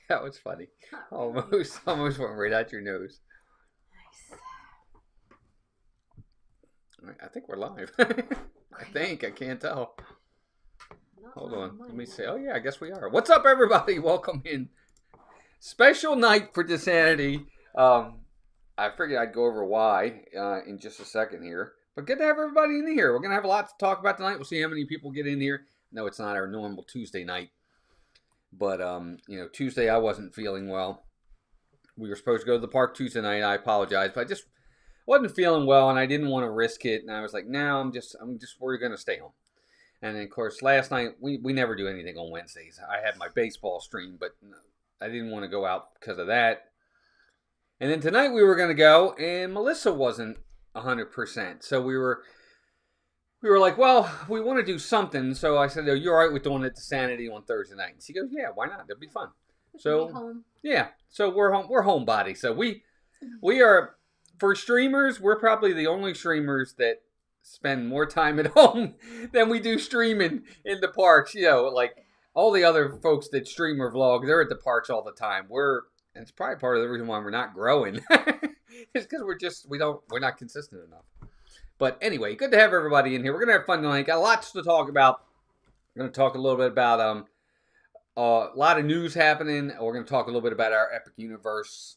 That was funny. Almost went right out your nose. Nice. All right, I think we're live. I think. I can't tell. Hold on. Let me see. Oh, yeah, I guess we are. What's up, everybody? Welcome in. Special night for DISANITY. I figured I'd go over why in just a second here. But good to have everybody in here. We're going to have a lot to talk about tonight. We'll see how many people get in here. No, it's not our normal Tuesday night. But, Tuesday I wasn't feeling well. We were supposed to go to the park Tuesday night. I apologize. But I just wasn't feeling well, and I didn't want to risk it. And I was like, no, we're going to stay home. And then, of course, last night, we never do anything on Wednesdays. I had my baseball stream, but I didn't want to go out because of that. And then tonight we were going to go, and Melissa wasn't 100%. So we were like, well, we want to do something. So I said, oh, you're all right with doing it to DISANITY on Thursday night? And she goes, yeah, why not? It'll be fun. So home. Yeah, so we're homebody. So we are, for streamers, we're probably the only streamers that spend more time at home than we do streaming in the parks. Like all the other folks that stream or vlog, they're at the parks all the time. And it's probably part of the reason why we're not growing. It's because we're not consistent enough. But anyway, good to have everybody in here. We're gonna have fun tonight. Got lots to talk about. We're gonna talk a little bit about a lot of news happening. We're gonna talk a little bit about our Epic Universe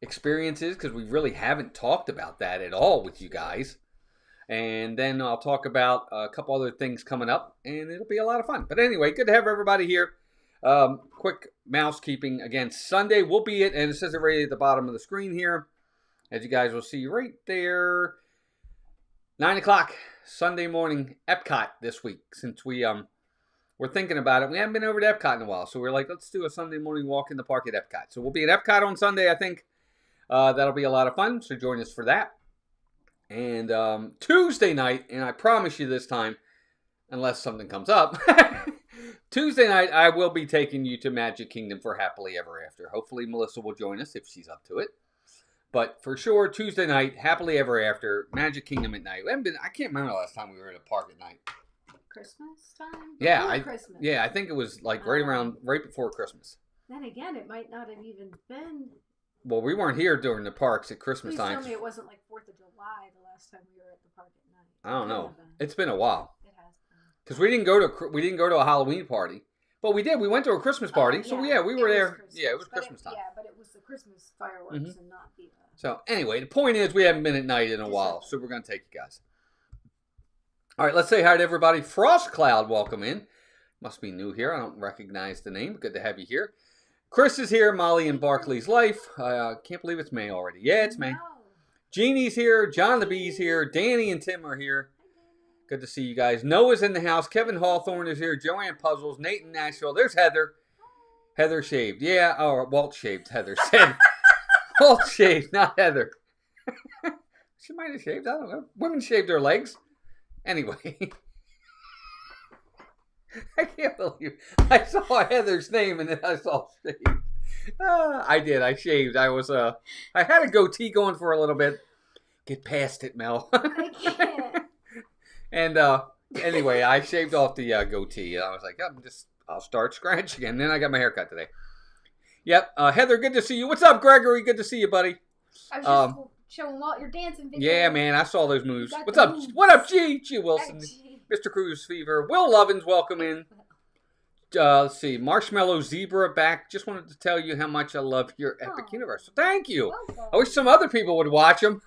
experiences because we really haven't talked about that at all with you guys. And then I'll talk about a couple other things coming up, and it'll be a lot of fun. But anyway, good to have everybody here. Quick mousekeeping. Again, Sunday will be it, and it says it right at the bottom of the screen here. As you guys will see right there. 9 o'clock, Sunday morning, Epcot this week. Since we're thinking about it. We haven't been over to Epcot in a while, so we're like, let's do a Sunday morning walk in the park at Epcot. So we'll be at Epcot on Sunday, I think. That'll be a lot of fun, so join us for that. And Tuesday night, and I promise you this time, unless something comes up, Tuesday night I will be taking you to Magic Kingdom for Happily Ever After. Hopefully Melissa will join us if she's up to it. But for sure, Tuesday night, Happily Ever After, Magic Kingdom at night. I can't remember the last time we were at a park at night. Christmas time? Yeah, Christmas. Yeah, I think it was like right before Christmas. Then again, it might not have even been. Well, we weren't here during the parks at Christmas time. Please tell me it wasn't like 4th of July the last time we were at the park at night. I don't know. It's been a while. It has been. Because we didn't go to a Halloween party, but we did. We went to a Christmas party, so we were there. Christmas. Yeah, it was Christmas time. Yeah, but it was the Christmas fireworks and not the. So anyway, the point is we haven't been at night in a while, so we're gonna take you guys. All right, let's say hi to everybody. Frost Cloud, welcome in. Must be new here. I don't recognize the name. Good to have you here. Chris is here. Molly in Barclay's Life. Can't believe it's May already. Yeah, it's May. Jeannie's here. John the Bee's here. Danny and Tim are here. Good to see you guys. Noah's in the house. Kevin Hawthorne is here. Joanne Puzzles. Nate in Nashville. There's Heather. Heather shaved. Yeah. Oh, Walt shaved. Heather said. Walt shaved, not Heather. She might have shaved. I don't know. Women shaved their legs. Anyway. I can't believe I saw Heather's name and then I saw shaved. I did. I shaved. I had a goatee going for a little bit. Get past it, Mel. I can't. And anyway, I shaved off the goatee. I was like, I'll start scratch again. Then I got my haircut today. Yep. Heather, good to see you. What's up, Gregory? Good to see you, buddy. I was just showing Walt your dancing video. Yeah, man. I saw those moves. What's up? Moves. What up, G? G Wilson. Mr. Cruz Fever. Will Lovins, welcome in. Let's see. Marshmallow Zebra back. Just wanted to tell you how much I love your Epic Universe. So thank you. Welcome. I wish some other people would watch them.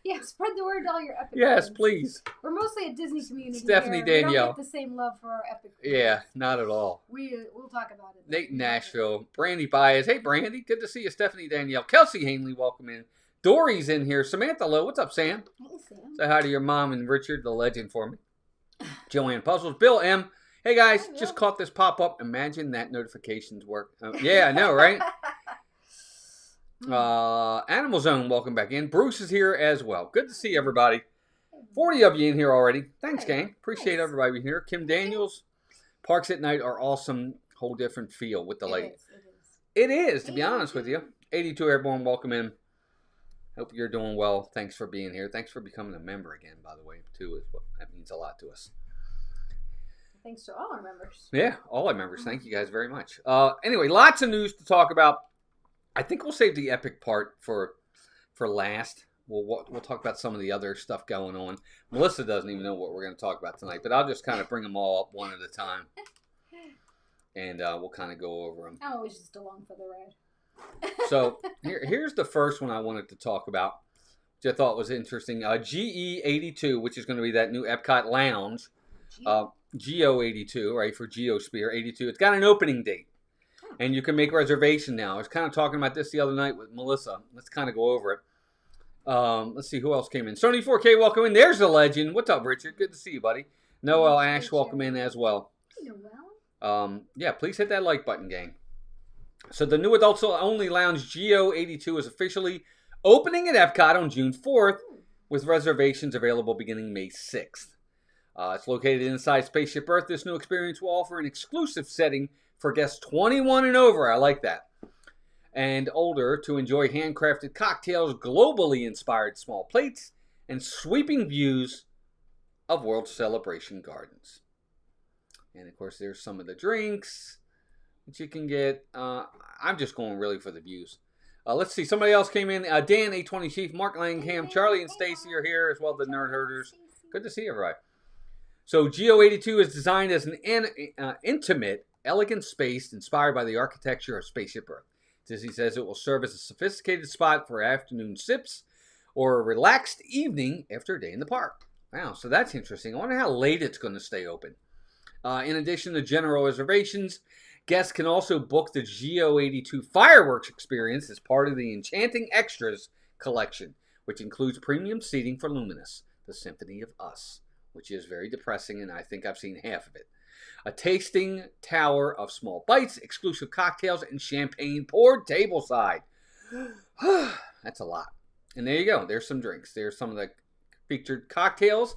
Yeah, spread the word to all your Epic Yes, friends. Please. We're mostly a Disney community. Stephanie here. Danielle. We don't get the same love for our Epic friends. Yeah, not at all. We'll talk about it. Nate in Nashville. Brandy Baez. Hey, Brandy. Good to see you. Stephanie Danielle. Kelsey Hanley, welcome in. Dory's in here. Samantha Lowe. What's up, Sam? Hey, Sam. Say hi to your mom and Richard, the legend, for me. Joanne Puzzles. Bill M. Hey, guys. Hi, just caught this pop-up. Imagine that notifications work. Yeah, I know, right? Animal Zone, welcome back in. Bruce is here as well. Good to see everybody. 40 of you in here already. Thanks, gang. Appreciate everybody being here. Kim Daniels. Parks at night are awesome. Whole different feel with the light. It is, to be honest with you. 82 Airborne, welcome in. Hope you're doing well. Thanks for being here. Thanks for becoming a member again, by the way, too. That means a lot to us. thanks to all our members. Yeah, all our members. Thank you guys very much. Anyway, lots of news to talk about. I think we'll save the epic part for last. We'll talk about some of the other stuff going on. Melissa doesn't even know what we're going to talk about tonight, but I'll just kind of bring them all up one at a time. And we'll kind of go over them. I'm always just along for the ride. So here's the first one I wanted to talk about, which I thought was interesting. GE82, which is going to be that new Epcot lounge. GO82, right, for Geosphere 82. It's got an opening date. And you can make reservation now. I was kind of talking about this the other night with Melissa. Let's kind of go over it. Let's see who else came in. Sony 4K, welcome in. There's the legend. What's up, Richard? Good to see you, buddy. Noel Ash, welcome in as well. Yeah, please hit that like button, gang. So the new adults only lounge GO82 is officially opening at Epcot on June 4th, with reservations available beginning May 6th. It's located inside Spaceship Earth. This new experience will offer an exclusive setting for guests 21 and over. I like that. And older to enjoy handcrafted cocktails, globally inspired small plates, and sweeping views of World Celebration Gardens. And of course, there's some of the drinks that you can get. I'm just going really for the views. Let's see. Somebody else came in. Dan, A20 Chief, Mark Langham, Charlie, and Stacy are here, as well as the Nerd Herders. Good to see you, everybody. So GO82 is designed as an intimate, elegant space inspired by the architecture of Spaceship Earth. Disney says it will serve as a sophisticated spot for afternoon sips or a relaxed evening after a day in the park. Wow, so that's interesting. I wonder how late it's going to stay open. In addition to general reservations, guests can also book the GO82 fireworks experience as part of the Enchanting Extras collection, which includes premium seating for Luminous, the Symphony of Us, which is very depressing, and I think I've seen half of it. A tasting tower of small bites, exclusive cocktails, and champagne poured tableside. That's a lot. And there you go. There's some drinks. There's some of the featured cocktails.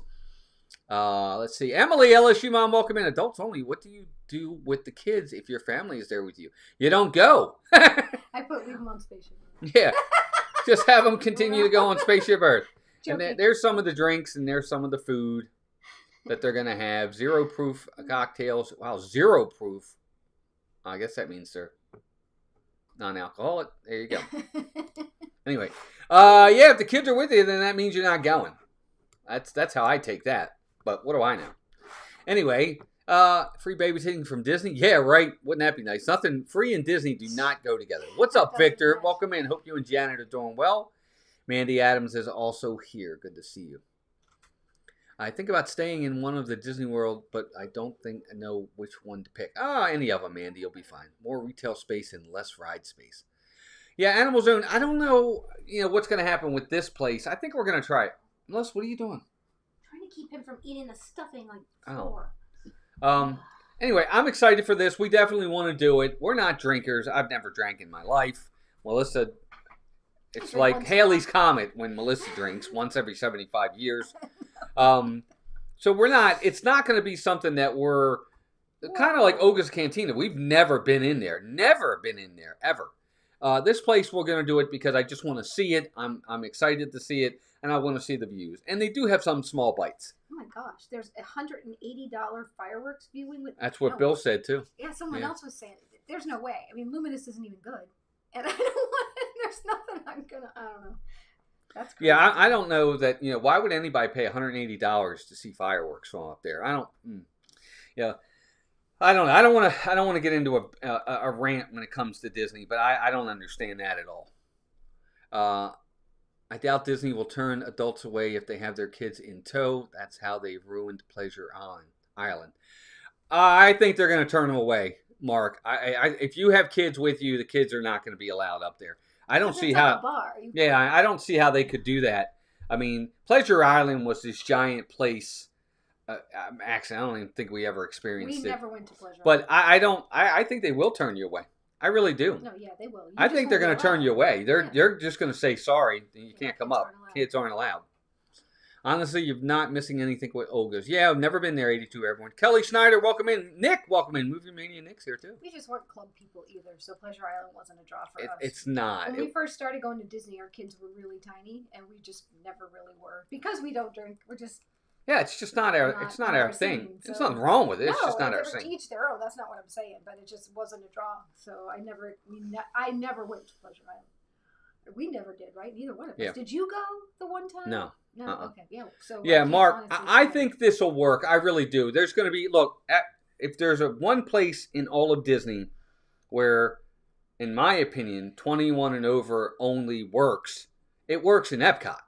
Let's see. Emily, LSU mom, welcome in. Adults only. What do you do with the kids if your family is there with you? You don't go. I put leave them on Spaceship Earth. Yeah. Just have them continue to go on Spaceship Earth. And there's some of the drinks and there's some of the food that they're going to have. 0 proof cocktails. Wow, 0 proof. I guess that means they're non-alcoholic. There you go. Anyway. Yeah, if the kids are with you, then that means you're not going. That's how I take that. But what do I know? Anyway, free babysitting from Disney. Yeah, right. Wouldn't that be nice? Nothing free and Disney do not go together. What's up, Victor? Welcome in. Hope you and Janet are doing well. Mandy Adams is also here. Good to see you. I think about staying in one of the Disney World, but I don't think I know which one to pick. Any of them, Mandy. You'll be fine. More retail space and less ride space. Yeah, Animal Zone. I don't know, what's going to happen with this place. I think we're going to try it. Melissa, what are you doing? Trying to keep him from eating the stuffing like before. Anyway, I'm excited for this. We definitely want to do it. We're not drinkers. I've never drank in my life. Melissa, it's like Halley's Comet when Melissa drinks once every 75 years. So we're not, it's not going to be something that we're kind of like Oga's Cantina. We've never been in there. Never been in there, ever. This place, we're going to do it because I just want to see it. I'm excited to see it, and I want to see the views. And they do have some small bites. Oh my gosh, there's $180 fireworks viewing. That's what Bill said, too. Yeah, someone else was saying, there's no way. I mean, Luminous isn't even good. And I don't want, there's nothing I don't know. That's crazy. Yeah, I don't know that, why would anybody pay $180 to see fireworks from up there? I don't know. I don't want to get into a rant when it comes to Disney, but I don't understand that at all. I doubt Disney will turn adults away if they have their kids in tow. That's how they've ruined Pleasure Island. I think they're going to turn them away, Mark. If you have kids with you, the kids are not going to be allowed up there. I don't see how. I don't see how they could do that. I mean, Pleasure Island was this giant place. Actually, I don't even think we ever experienced it. We never went to Pleasure Island. But I think they will turn you away. I really do. No, yeah, they will. I think they're going to turn you away. They're just going to say sorry. You can't come up. Kids aren't allowed. Honestly, you're not missing anything with Olga's. Yeah, I've never been there, 82, everyone. Kelly Schneider, welcome in. Nick, welcome in. Movie Mania Nick's here, too. We just weren't club people either, so Pleasure Island wasn't a draw for us. It's not. When we first started going to Disney, our kids were really tiny, and we just never really were. Because we don't drink, we're just Yeah, it's just not our. It's not our thing. Scene, There's so. nothing wrong with it. No, It's just not our to thing. each their own. That's not what I'm saying, but it just wasn't a draw. So I never went to Pleasure Island. We never did, right? Neither one of us. Yeah. Did you go the one time? No. No. Okay. Yeah. So yeah, Mark, I say. think this will work. I really do. There's going to be if there's one place in all of Disney where, in my opinion, 21 and over only works, it works in Epcot.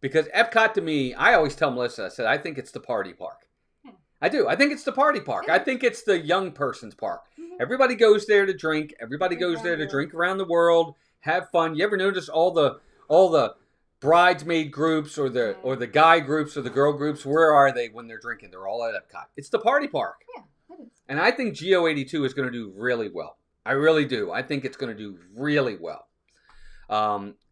Because Epcot, to me, I always tell Melissa, I said, I think it's the party park. Yeah. I do. I think it's the party park. I think it's the young person's park. Mm-hmm. Everybody goes there to drink. Everybody goes there to drink around the world, have fun. You ever notice all the bridesmaid groups or the guy groups or the girl groups? Where are they when they're drinking? They're all at Epcot. It's the party park. Yeah, it is. And I think GO82 is going to do really well. I really do. I think it's going to do really well.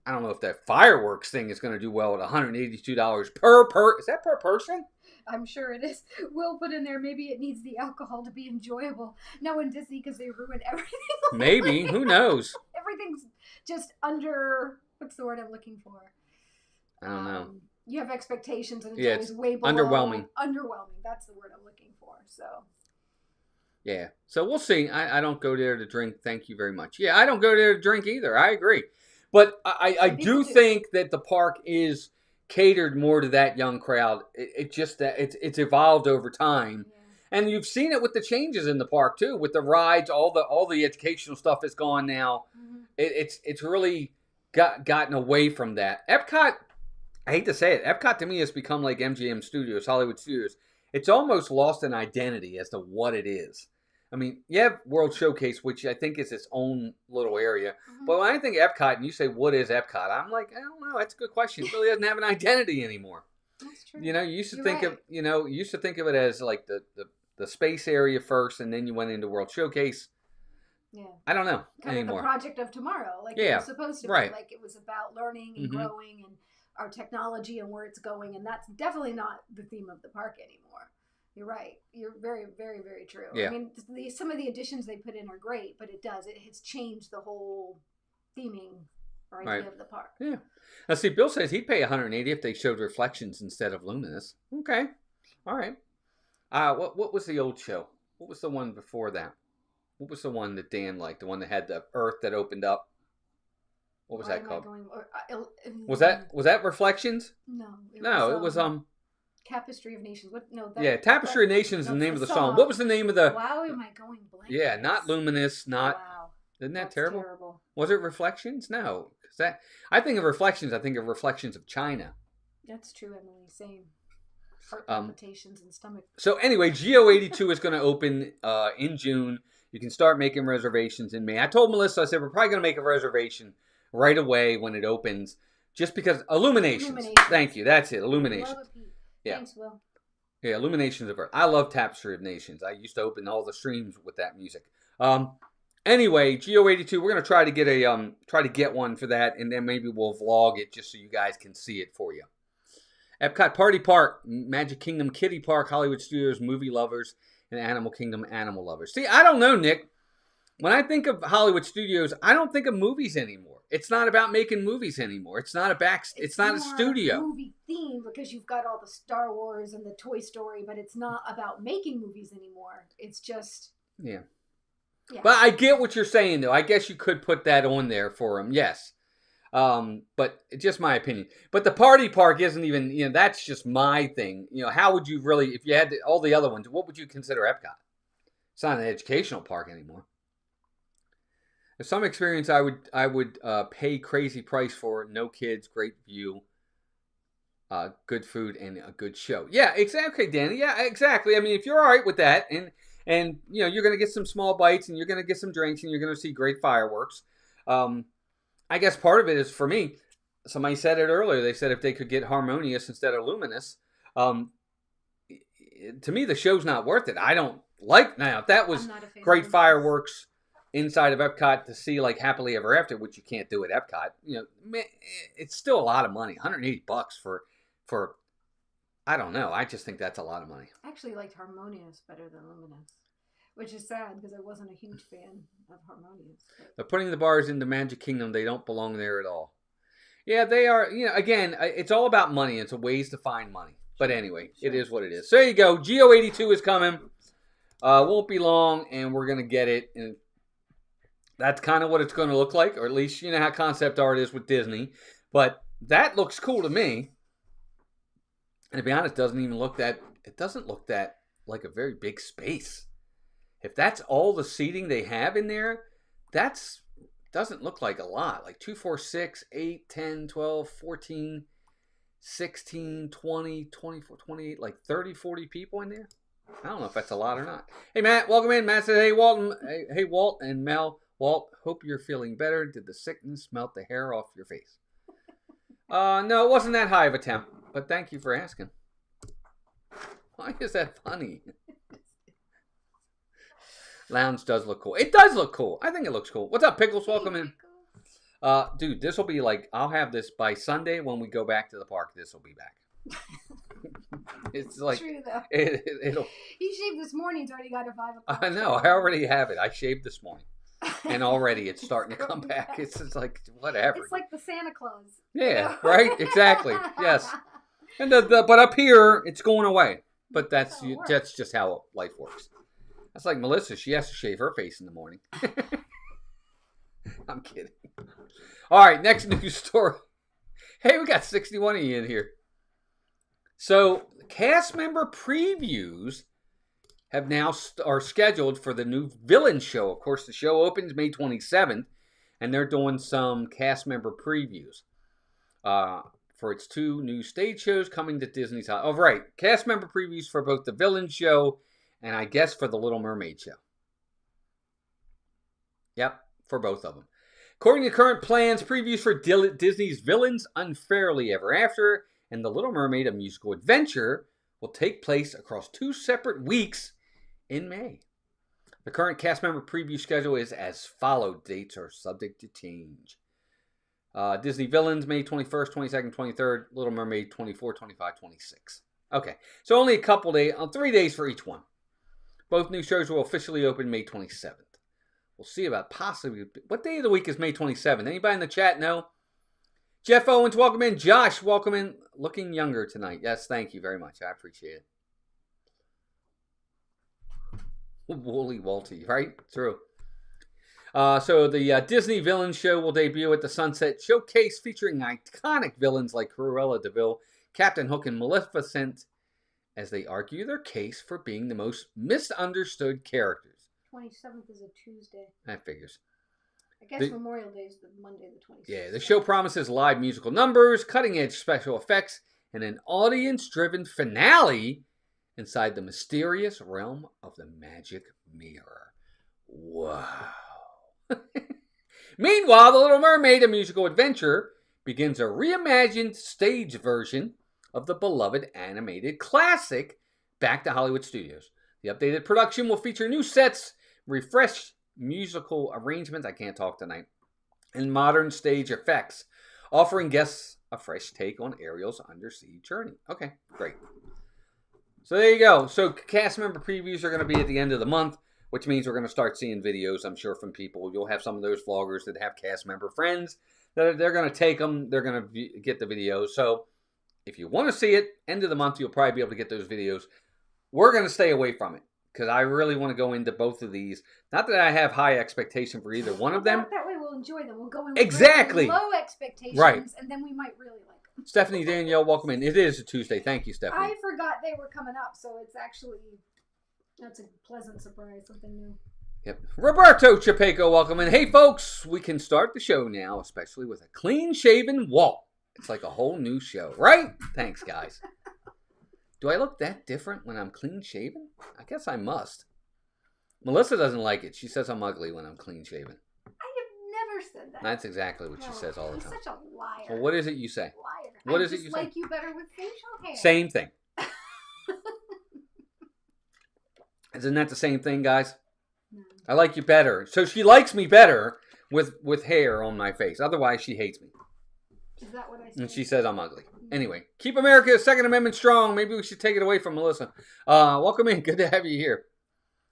I don't know if that fireworks thing is going to do well at $182 per. Is that per person? I'm sure it is. We'll put in there, maybe it needs the alcohol to be enjoyable. No, in Disney, because they ruin everything. Maybe. Who knows? Everything's just under, what's the word I'm looking for? I don't know. You have expectations and it's always way below. Underwhelming. Underwhelming. That's the word I'm looking for. So. Yeah. So we'll see. I don't go there to drink. Thank you very much. Yeah, I don't go there to drink either. I agree. But I do think that the park is catered more to that young crowd. It's evolved over time. Yeah. And you've seen it with the changes in the park too, with the rides, all the educational stuff is gone now. Mm-hmm. It's really gotten away from that. Epcot, I hate to say it, Epcot to me has become like MGM Studios, Hollywood Studios. It's almost lost an identity as to what it is. I mean, you have World Showcase, which I think is its own little area. Mm-hmm. But when I think Epcot and you say, what is Epcot? I'm like, I don't know. That's a good question. It really doesn't have an identity anymore. That's true. You know, you used to think of it as like the space area first, and then you went into World Showcase. Yeah. I don't know kind anymore. Of the project of tomorrow. Like it was supposed to be. Like it was about learning and growing and our technology and where it's going. And that's definitely not the theme of the park anymore. You're right. You're very, very, very true. Yeah. I mean, some of the additions they put in are great, but it has changed the whole theming or idea of the park. Yeah. Now, see, Bill says he'd pay $180 if they showed Reflections instead of Luminous. Okay. All right. What was the old show? What was the one before that? What was the one that Dan liked? The one that had the Earth that opened up? What was that called? Was that Reflections? No. It was Tapestry of Nations. Tapestry of Nations is the name of the song. What was the name of the? Wow, am I going blank? Yeah, not Luminous, not. Wow. Isn't that terrible? Was it Reflections? No, because I think of Reflections. I think of Reflections of China. That's true, Emily. Same. Heart palpitations and stomach. So anyway, GO82 is going to open in June. You can start making reservations in May. I told Melissa, I said we're probably going to make a reservation right away when it opens, just because Illuminations. Thank you. That's it. Illuminations. Yeah. Thanks, Will. Yeah, Illuminations of Earth. I love Tapestry of Nations. I used to open all the streams with that music. Anyway, GO82, we're gonna try to get one for that, and then maybe we'll vlog it just so you guys can see it for you. Epcot Party Park, Magic Kingdom Kiddie Park, Hollywood Studios movie lovers, and Animal Kingdom animal lovers. See, I don't know, Nick. When I think of Hollywood Studios, I don't think of movies anymore. It's not about making movies anymore. It's not it's not a studio. Movie theme because you've got all the Star Wars and the Toy Story, but it's not about making movies anymore. It's just yeah. But I get what you're saying, though. I guess you could put that on there for them. Yes. But it's just my opinion. But the party park isn't even, that's just my thing. How would you really, if you had all the other ones, what would you consider Epcot? It's not an educational park anymore. If some experience I would pay crazy price for, no kids, great view, good food, and a good show. Yeah, exactly, Danny. Yeah, exactly. I mean, if you're all right with that, and you're going to get some small bites, and you're going to get some drinks, and you're going to see great fireworks. I guess part of it is, for me, somebody said it earlier. They said if they could get Harmonious instead of Luminous, to me, the show's not worth it. I don't like, now, if that was great fireworks inside of Epcot to see like Happily Ever After, which you can't do at Epcot, it's still a lot of money. $180 for I don't know. I just think that's a lot of money. I actually liked Harmonious better than Luminous, which is sad because I wasn't a huge fan of Harmonious. They're putting the bars into Magic Kingdom. They don't belong there at all. Yeah, they are. Again, it's all about money. It's a ways to find money. But anyway, it is what it is. So there you go. Geo82 is coming. Won't be long, and we're going to get it. And that's kind of what it's going to look like, or at least you know how concept art is with Disney. But that looks cool to me. And to be honest, it doesn't look that like a very big space. If that's all the seating they have in there, doesn't look like a lot. Like 2, 4, 6, 8, 10, 12, 14, 16, 20, 24, 28, like 30, 40 people in there. I don't know if that's a lot or not. Hey, Matt, welcome in. Matt said, hey, Walt and Mel. Walt, hope you're feeling better. Did the sickness melt the hair off your face? No, it wasn't that high of a temp, but thank you for asking. Why is that funny? Lounge does look cool. It does look cool. I think it looks cool. What's up, Pickles? Welcome in. Dude, this will be like, I'll have this by Sunday when we go back to the park. This will be back. It's like true though. It'll. He shaved this morning. He's already got a 5 o'clock. I know. I already have it. I shaved this morning, and already it's starting to come back. It's just like whatever. It's like the Santa Claus. Yeah. Right. Exactly. Yes. And but up here it's going away. But that's just how life works. That's like Melissa. She has to shave her face in the morning. I'm kidding. All right. Next news story. Hey, we got 61 of you in here. So, cast member previews have now are scheduled for the new villain show. Of course, the show opens May 27th, and they're doing some cast member previews for its 2 new stage shows coming to Disney's. Oh, right. Cast member previews for both the villain show and I guess for the Little Mermaid show. Yep, for both of them. According to current plans, previews for Disney's Villains Unfairly Ever After and The Little Mermaid, a musical adventure, will take place across 2 separate weeks in May. The current cast member preview schedule is as follows. Dates are subject to change. Disney Villains, May 21st, 22nd, 23rd. Little Mermaid, 24, 25, 26. Okay, so only a couple days, 3 days for each one. Both new shows will officially open May 27th. We'll see about possibly... What day of the week is May 27th? Anybody in the chat know? Jeff Owens, welcome in. Josh, welcome in. Looking younger tonight. Yes, thank you very much. I appreciate it. Woolly Walty, right? True. So the Disney Villain Show will debut at the Sunset Showcase featuring iconic villains like Cruella de Vil, Captain Hook, and Maleficent as they argue their case for being the most misunderstood characters. 27th is a Tuesday. That figures. I guess Memorial Day is the Monday the 26th. Yeah, the show promises live musical numbers, cutting-edge special effects, and an audience-driven finale inside the mysterious realm of the magic mirror. Wow. Meanwhile, The Little Mermaid, a musical adventure, begins a reimagined stage version of the beloved animated classic back to Hollywood Studios. The updated production will feature new sets, refreshed musical arrangements, I can't talk tonight, and modern stage effects, offering guests a fresh take on Ariel's undersea journey. Okay, great. So there you go. So cast member previews are going to be at the end of the month, which means we're going to start seeing videos, I'm sure, from people. You'll have some of those vloggers that have cast member friends. They're going to take them. They're going to get the videos. So if you want to see it, end of the month, you'll probably be able to get those videos. We're going to stay away from it because I really want to go into both of these. Not that I have high expectation for either one of them. That way we'll enjoy them. We'll go in with low expectations, right, and then we might really like them. Stephanie Danielle, welcome in. It is a Tuesday. Thank you, Stephanie. I forgot they were coming up, so it's actually, that's a pleasant surprise, something new. Yep. Roberto Chapeco, welcome in. Hey, folks, we can start the show now, especially with a clean-shaven Walt. It's like a whole new show, right? Thanks, guys. Do I look that different when I'm clean-shaven? I guess I must. Melissa doesn't like it. She says I'm ugly when I'm clean-shaven. I have never said that. That's exactly what she says all the time. You're such a liar. Well, what is it you say? Liar. What is it you say? I just like you better with facial hair. Same thing. Isn't that the same thing, guys? No. I like you better. So she likes me better with hair on my face. Otherwise, she hates me. Is that what I said? And she says I'm ugly. Anyway, keep America's Second Amendment strong. Maybe we should take it away from Melissa. Welcome in. Good to have you here.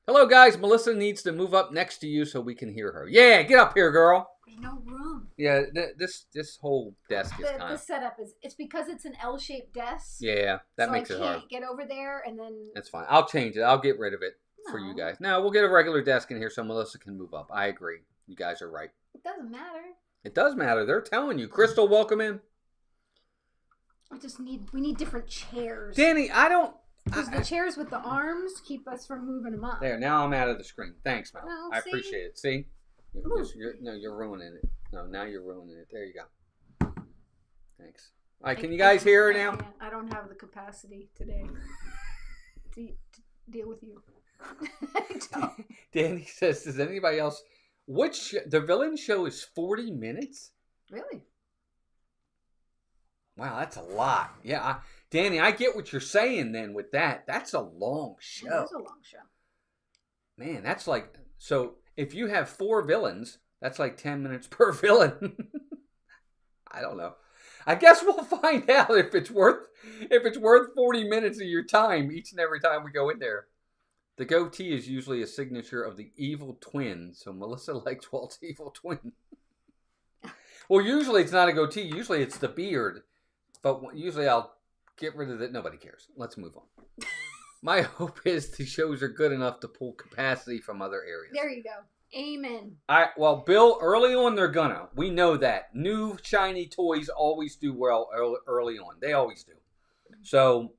Hello, guys. Melissa needs to move up next to you so we can hear her. Yeah, get up here, girl. There's no room. Yeah, this whole desk is kind the of... setup is, it's because it's an L-shaped desk. Yeah, that so makes it hard. I can't get over there and then... That's fine. I'll change it. I'll get rid of it for you guys. No, we'll get a regular desk in here so Melissa can move up. I agree. You guys are right. It doesn't matter. It does matter. They're telling you. Crystal, welcome in. We need different chairs. Danny, I don't... Because the chairs with the arms keep us from moving them up. There, now I'm out of the screen. Thanks, Mel. No, I appreciate it. See? You're ruining it. No, now you're ruining it. There you go. Thanks. All right, can you guys hear her now? I don't have the capacity today to deal with you. Danny says, does anybody else... The villain show is 40 minutes? Really? Wow, that's a lot. Yeah, Danny, I get what you're saying then with that. That's a long show. It is a long show. Man, that's like... So, if you have 4 villains, that's like 10 minutes per villain. I don't know. I guess we'll find out if it's worth 40 minutes of your time each and every time we go in there. The goatee is usually a signature of the evil twin, so Melissa likes Walt's evil twin. Well, usually it's not a goatee. Usually it's the beard. But usually I'll get rid of it. Nobody cares. Let's move on. My hope is the shows are good enough to pull capacity from other areas. There you go. Amen. Well, Bill, early on they're gonna. We know that. New shiny toys always do well early on. They always do. So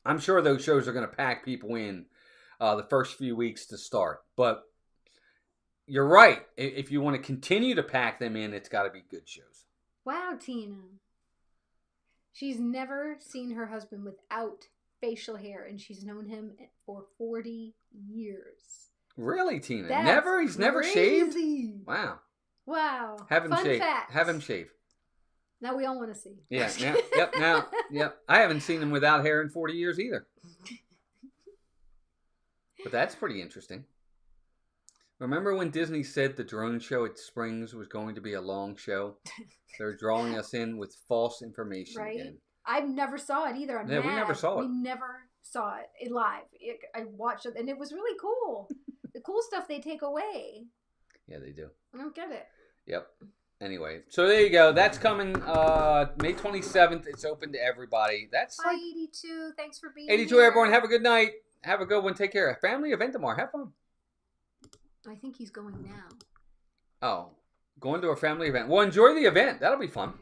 I'm sure those shows are going to pack people in the first few weeks to start. But you're right. If you want to continue to pack them in, it's got to be good shows. Wow, Tina. She's never seen her husband without facial hair, and she's known him for 40 years. Really, Tina? That's never? He's never shaved? Wow. Have him Fun shave. fact. Have him shave. Now we all want to see. Yeah. Yep. I haven't seen him without hair in 40 years either. But that's pretty interesting. Remember when Disney said the drone show at Springs was going to be a long show? They're drawing us in with false information again. I never saw it either. We never saw it. We never saw it live. I watched it, and it was really cool. The cool stuff they take away. Yeah, they do. I don't get it. Yep. Anyway, so there you go. That's coming May 27th. It's open to everybody. That's Bye, 82. Thanks for being 82, here. everyone. Have a good night. Have a good one. Take care. Family event tomorrow. Have fun. I think he's going now. Oh, going to a family event. Well, enjoy the event. That'll be fun.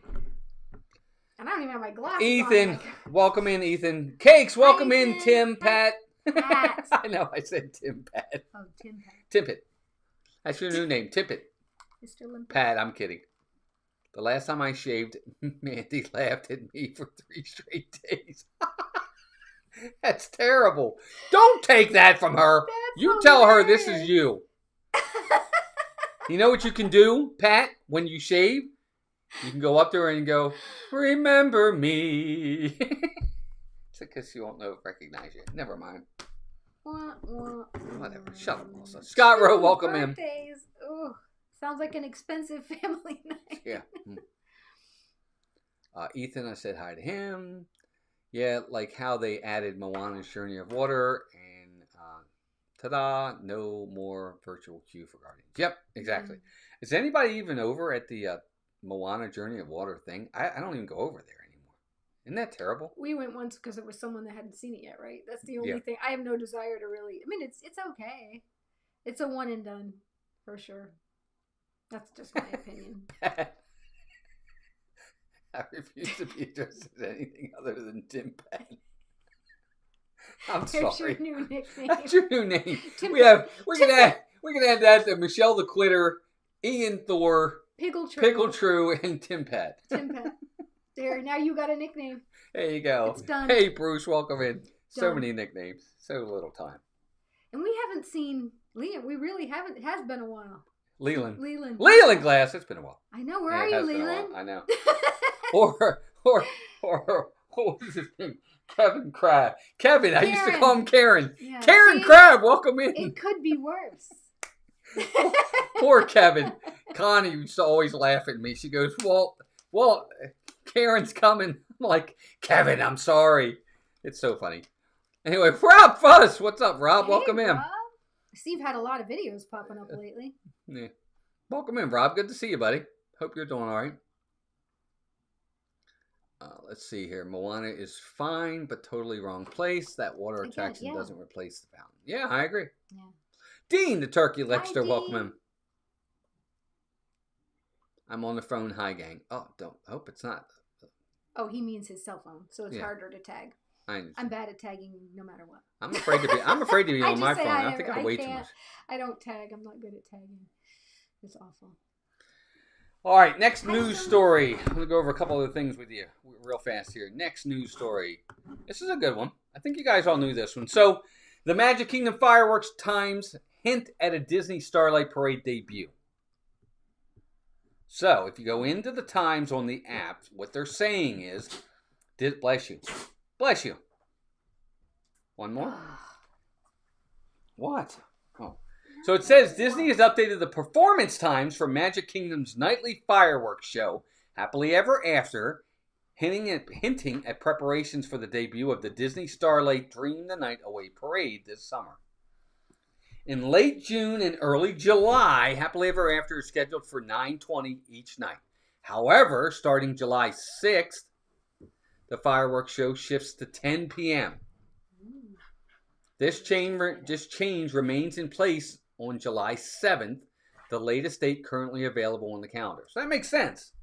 And I don't even have my glasses Ethan, on. welcome in, Ethan. Cakes, welcome Hi, in, Tim, Pat. Pat. I know, I said Tim, Pat. Oh, Tim Pat. Tippett. That's your new name, Tippett. Mr. Limpet. Pat, I'm kidding. The last time I shaved, Mandy laughed at me for 3 straight days. That's terrible. Don't take that from her. That's you tell her hilarious. this is you. You know what you can do, Pat, when you shave? You can go up to her and go, remember me. It's because she won't recognize you. Never mind. Whatever. Shut up, Melissa. Scott Rowe, welcome in. Ooh, sounds like an expensive family night. Yeah. Ethan, I said hi to him. Yeah, like how they added Moana's Journey of Water and ta-da, no more virtual queue for Guardians. Yep, exactly. Mm-hmm. Is anybody even over at the Moana Journey of Water thing? I don't even go over there anymore. Isn't that terrible? We went once because there was someone that hadn't seen it yet, right? That's the only thing. I have no desire to really... I mean, it's okay. It's a one and done, for sure. That's just my opinion. I refuse to be addressed as anything other than Tim Pat. I'm sorry. That's your new nickname. That's your new name. Tim We can add that to Michelle the Quitter, Ian Thor, Pickle True, and Tim Pat. Tim Pat. There, now you got a nickname. There you go. It's done. Hey, Bruce, welcome in. So Done. many nicknames. So little time. And we haven't seen Liam. We really haven't. It has been a while. Leland Glass. It's been a while. I know. Where are you, Leland? I know. or what was his name? Kevin Crab. Kevin. I used to call him Karen. Yeah, Karen Crab, welcome in. It could be worse. Poor Kevin. Connie used to always laugh at me. She goes, Walt, Karen's coming. I'm like, Kevin, I'm sorry. It's so funny. Anyway, Rob Fuss. What's up, Rob? Hey, welcome in. Rob. Steve had a lot of videos popping up lately. Yeah. Welcome in, Rob. Good to see you, buddy. Hope you're doing all right. Let's see here. Moana is fine, but totally wrong place. That water attraction doesn't replace the fountain. Yeah, I agree. Yeah. Dean, the turkey lecturer, welcome in. I'm on the phone. Hi, gang. Oh, don't. Hope it's not. Oh, he means his cell phone, so it's harder to tag. I'm bad at tagging no matter what. I'm afraid to be on my phone. I think I way too much. I don't tag. I'm not good at tagging. It's awful. All right, next news story. I'm going to go over a couple of things with you real fast here. Next news story. This is a good one. I think you guys all knew this one. So, the Magic Kingdom fireworks times hint at a Disney Starlight Parade debut. So, if you go into the times on the app, what they're saying is, bless you. Bless you. One more. What? Oh. So it says Disney has updated the performance times for Magic Kingdom's nightly fireworks show, Happily Ever After, hinting at preparations for the debut of the Disney Starlight Dream the Night Away Parade this summer. In late June and early July, Happily Ever After is scheduled for 9:20 each night. However, starting July 6th, the fireworks show shifts to 10 p.m. This change remains in place on July 7th, the latest date currently available on the calendar. So that makes sense.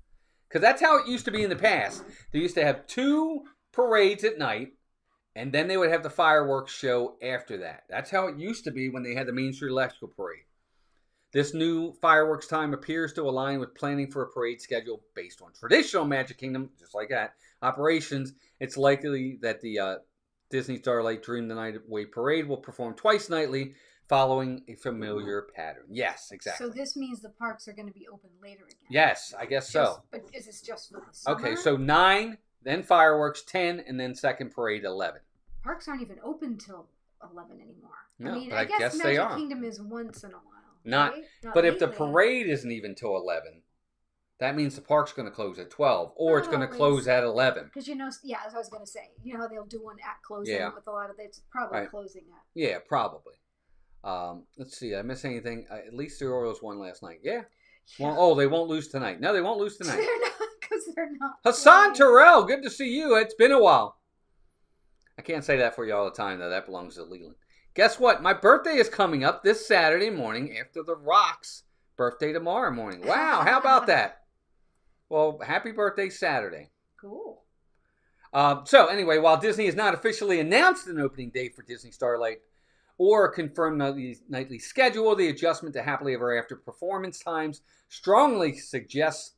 Because that's how it used to be in the past. They used to have 2 parades at night, and then they would have the fireworks show after that. That's how it used to be when they had the Main Street Electrical Parade. This new fireworks time appears to align with planning for a parade schedule based on traditional Magic Kingdom, just like that, operations. It's likely that the Disney Starlight Dream the Night Away Parade will perform twice nightly, following a familiar pattern. Yes, exactly. So this means the parks are going to be open later again. Yes, I guess so. But is this just for the summer? Okay, so 9, then fireworks 10, and then second parade 11. Parks aren't even open till 11 anymore. No, I mean, but I guess they are. Magic Kingdom is once in a while. Not but if the parade isn't even till 11, that means the park's going to close at 12, or it's going to close at 11. Because as I was going to say, you know how they'll do one at closing with a lot of it's probably closing at. Yeah, probably. Let's see. Did I miss anything? At least the Orioles won last night. Yeah. Well, they won't lose tonight. No, they won't lose tonight. They're not, because they're not. Hassan Terrell, good to see you. It's been a while. I can't say that for you all the time, though. That belongs to Leland. Guess what? My birthday is coming up this Saturday morning after The Rock's birthday tomorrow morning. Wow, how about that? Well, happy birthday Saturday. Cool. So anyway, while Disney has not officially announced an opening date for Disney Starlight or a confirmed nightly schedule, the adjustment to Happily Ever After performance times strongly suggests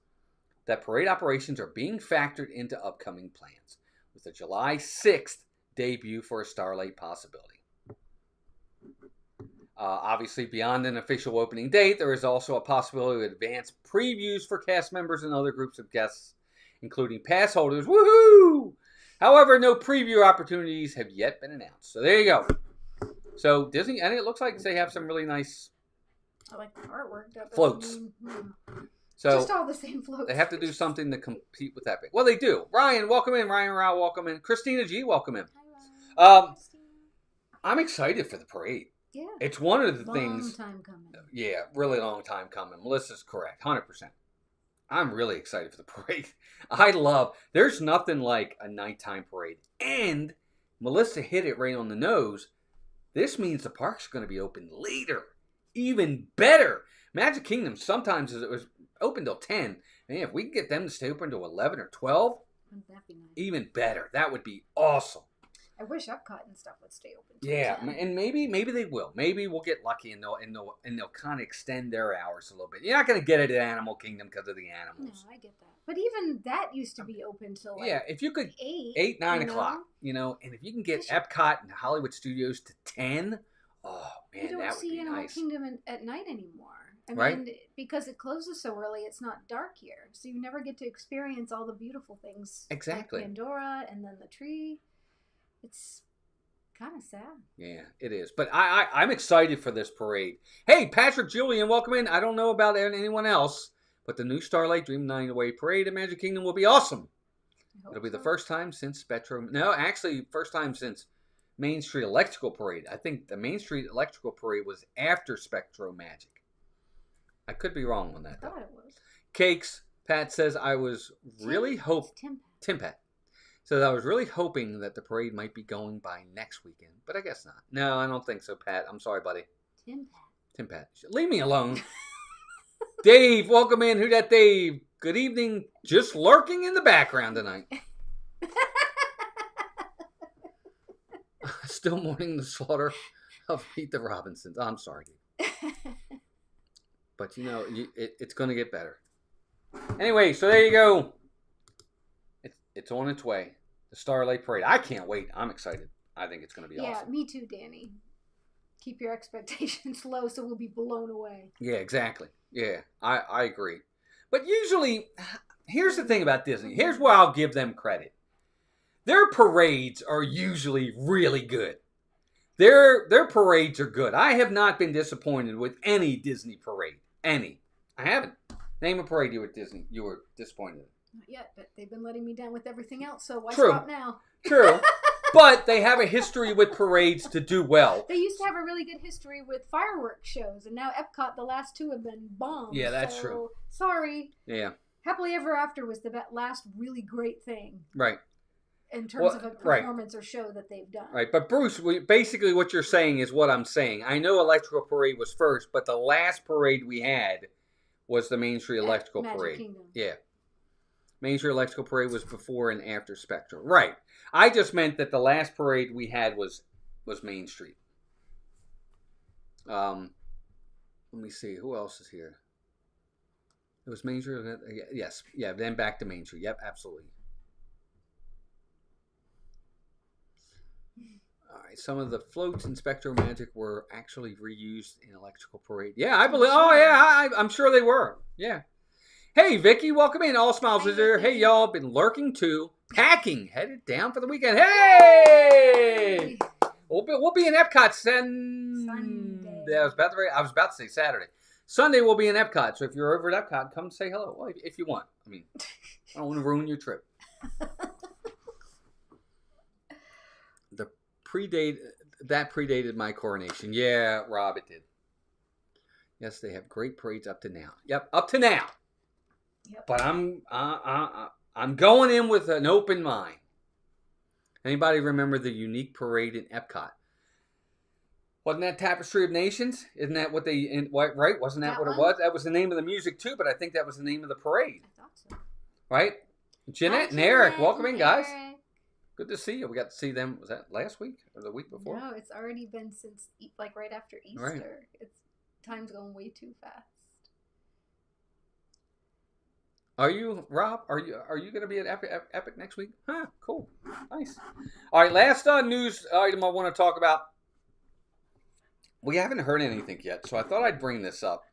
that parade operations are being factored into upcoming plans, with a July 6th debut for a Starlight possibility. Obviously, beyond an official opening date, there is also a possibility of advanced previews for cast members and other groups of guests, including pass holders. Woohoo! However, no preview opportunities have yet been announced. So there you go. So Disney, and it looks like they have some really nice I like the artwork. Floats. So just all the same floats. They have to do something to compete with Epic. Well, they do. Ryan, welcome in. Ryan Rao, welcome in. Christina G, welcome in. Hi, I'm excited for the parade. Yeah. It's one of the things. Long time coming. Yeah, really long time coming. Melissa's correct. 100%. I'm really excited for the parade. There's nothing like a nighttime parade. And Melissa hit it right on the nose. This means the park's going to be open later. Even better. Magic Kingdom sometimes it was open till 10. Man, if we can get them to stay open to 11 or 12, that'd be nice. Even better. That would be awesome. I wish Epcot and stuff would stay open. Yeah, and maybe they will. Maybe we'll get lucky and they'll kind of extend their hours a little bit. You're not going to get it at Animal Kingdom because of the animals. No, I get that. But even that used to be open till if you could 8, 9 o'clock, and if you can get Epcot and Hollywood Studios to 10, oh man, that would be nice. You don't see Animal Kingdom at night anymore. I mean, because it closes so early, it's not dark here, so you never get to experience all the beautiful things. Exactly. Like Pandora and then the tree. It's kind of sad. Yeah, it is. But I'm excited for this parade. Hey, Patrick Julian, welcome in. I don't know about anyone else, but the new Starlight Dream Night Away Parade at Magic Kingdom will be awesome. It'll be the first time since first time since Main Street Electrical Parade. I think the Main Street Electrical Parade was after Spectro Magic. I could be wrong on that, though. I thought it was. Cakes, Pat says, I was really Tim Pat says, I was really hoping that the parade might be going by next weekend, but I guess not. No, I don't think so, Pat. I'm sorry, buddy. Tim Pat. Leave me alone. Dave, welcome in. Who that Dave? Good evening. Just lurking in the background tonight. Still mourning the slaughter of Pete the Robinsons. I'm sorry, Dave. But, it's going to get better. Anyway, so there you go. It's on its way. The Starlight Parade. I can't wait. I'm excited. I think it's going to be awesome. Yeah, me too, Danny. Keep your expectations low so we'll be blown away. Yeah, exactly. Yeah, I agree. But usually, here's the thing about Disney. Here's where I'll give them credit. Their parades are usually really good. Their parades are good. I have not been disappointed with any Disney parade. Any. I haven't. Name a parade you were disappointed in. Not yet, but they've been letting me down with everything else, so why True. Stop now? True. But they have a history with parades to do well. They used to have a really good history with fireworks shows, and now Epcot, the last two have been bombs. Yeah, that's true. Sorry. Yeah. Happily Ever After was the last really great thing. Right. In terms of a performance or show that they've done. Right, but Bruce, basically what you're saying is what I'm saying. I know Electrical Parade was first, but the last parade we had was the Main Street Electrical Parade. Kingdom. Yeah. Main Street Electrical Parade was before and after Spectrum. Right. I just meant that the last parade we had was Main Street. Let me see. Who else is here? It was Main Street. Yes. Yeah, then back to Main Street. Yep, absolutely. All right, some of the floats in Spectro Magic were actually reused in Electrical Parade. Yeah, I believe. Oh, yeah, I'm sure they were. Yeah. Hey, Vicky, welcome in. All Smiles is there. Hey, y'all, been lurking too. Packing, headed down for the weekend. Hey! We'll be in Epcot Sunday. I was about to say Saturday. Sunday we'll be in Epcot. So if you're over at Epcot, come say hello. Well, if you want. I mean, I don't want to ruin your trip. That predated my coronation. Yeah, Rob, it did. Yes, they have great parades up to now. Yep, up to now. Yep. But I'm going in with an open mind. Anybody remember the unique parade in Epcot? Wasn't that Tapestry of Nations? Isn't that what right? Wasn't that what it was? That was the name of the music too, but I think that was the name of the parade. I thought so. Right? Jeanette and Eric, welcome in, guys. Good to see you. We got to see them. Was that last week or the week before? No, it's already been since right after Easter. Right. Time's going way too fast. Are you, Rob? Are you going to be at Epic next week? Huh, cool. Nice. All right, last news item I want to talk about. We haven't heard anything yet, so I thought I'd bring this up.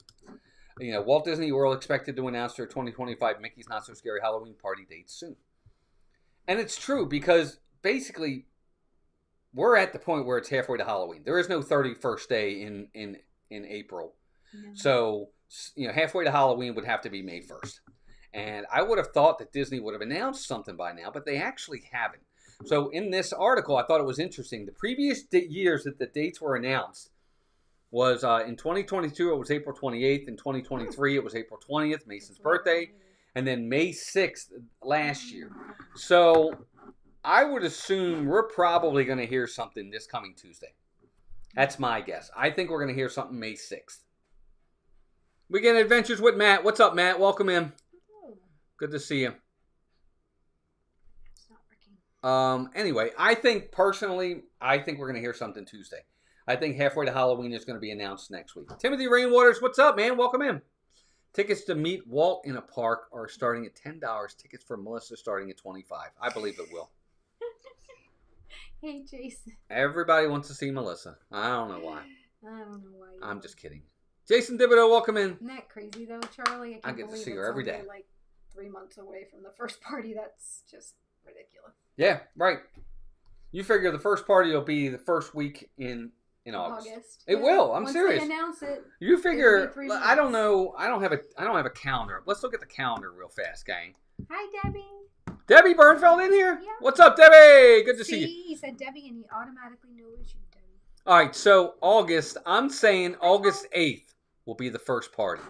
Walt Disney World expected to announce their 2025 Mickey's Not So Scary Halloween party date soon. And it's true because basically we're at the point where it's halfway to Halloween. There is no 31st day in April. No. So, halfway to Halloween would have to be May 1st. And I would have thought that Disney would have announced something by now, but they actually haven't. So in this article, I thought it was interesting. The previous years that the dates were announced was in 2022, it was April 28th. In 2023, it was April 20th, Mason's birthday. And then May 6th last year. So I would assume we're probably going to hear something this coming Tuesday. That's my guess. I think we're going to hear something May 6th. Weekend Adventures with Matt. What's up, Matt? Welcome in. Good to see you. It's not working. Anyway, I think we're going to hear something Tuesday. I think halfway to Halloween is going to be announced next week. Timothy Rainwaters, what's up, man? Welcome in. Tickets to meet Walt in a park are starting at $10. Tickets for Melissa starting at $25. I believe it will. Hey, Jason. Everybody wants to see Melissa. I don't know why. I don't know why. I'm just kidding. Jason Thibodeau, welcome in. Isn't that crazy, though, Charlie? I get to see her every day. Like 3 months away from the first party. That's just ridiculous. Yeah, right. You figure the first party will be the first week in August. It will. I'm serious. Once they announce it. You figure. I don't know. I don't have a calendar. Let's look at the calendar real fast, gang. Hi, Debbie. Debbie Bernfeld in here? Yeah. What's up, Debbie? Good to see you. He said Debbie, and he automatically knew it was you, Debbie. All right, so I'm saying August 8th will be the first party.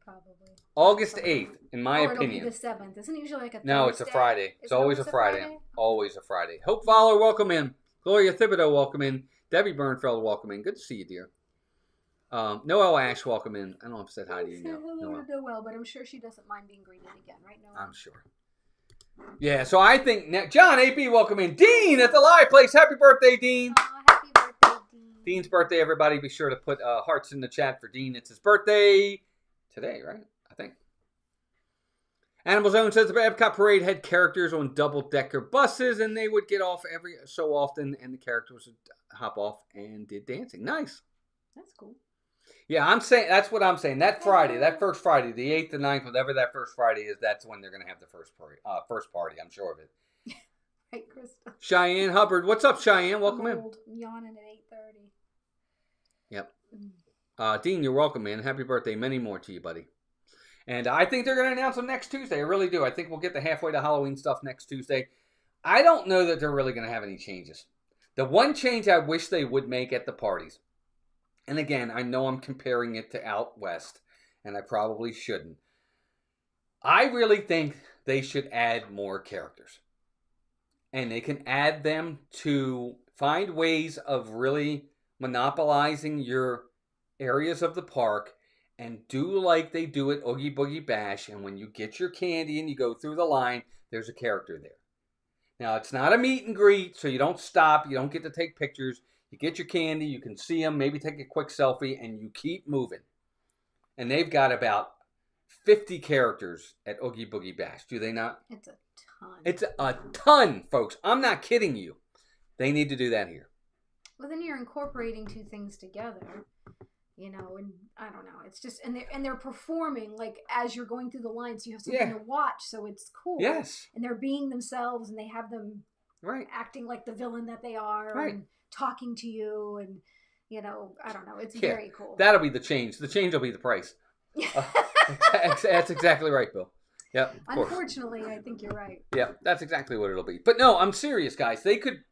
Probably. August 8th, in my opinion. It'll be the 7th. Isn't it usually like a Thursday? No, it's a Friday. It's always a Friday. Always a Friday. Hope Fowler, welcome in. Gloria Thibodeau, welcome in. Debbie Bernfeld, welcome in. Good to see you, dear. Noelle Ash, welcome in. I don't know if I said hi to you. Hello to Noelle, but I'm sure she doesn't mind being greeted again, right, Noelle? I'm sure. Yeah, so I think John AP, welcome in. Dean at the live place. Happy birthday, Dean. Happy birthday, Dean. Dean's birthday, everybody. Be sure to put hearts in the chat for Dean. It's his birthday today, right? I think. Animal Zone says the Epcot parade had characters on double-decker buses, and they would get off every so often, and the characters would hop off and did dancing. Nice. That's cool. Yeah, I'm saying that's what I'm saying. That Friday, that first Friday, the 8th, the 9th, whatever that first Friday is, that's when they're going to have the first party. I'm sure of it. Right, Krista. Cheyenne Hubbard, what's up, Cheyenne? Welcome in. I'm yawning at 8:30. Yep. Dean, you're welcome, man. Happy birthday. Many more to you, buddy. And I think they're going to announce them next Tuesday. I really do. I think we'll get the halfway to Halloween stuff next Tuesday. I don't know that they're really going to have any changes. The one change I wish they would make at the parties, and again, I know I'm comparing it to out west, and I probably shouldn't. I really think they should add more characters. And they can add them to find ways of really monopolizing your areas of the park and do like they do at Oogie Boogie Bash. And when you get your candy and you go through the line, there's a character there. Now, it's not a meet and greet, so you don't stop. You don't get to take pictures. You get your candy, you can see them, maybe take a quick selfie, and you keep moving. And they've got about 50 characters at Oogie Boogie Bash. Do they not? It's a ton. It's a ton, folks. I'm not kidding you. They need to do that here. Well, then you're incorporating two things together, and I don't know. It's just, and they're performing like as you're going through the lines. So you have something to watch, so it's cool. Yes. And they're being themselves, and they have them acting like the villain that they are. Right. And talking to you, and I don't know, it's very cool. That'll be the change. The change will be the price. That's exactly right, Bill. Yep. Unfortunately, I think you're right. Yeah, that's exactly what it'll be. But no, I'm serious, guys.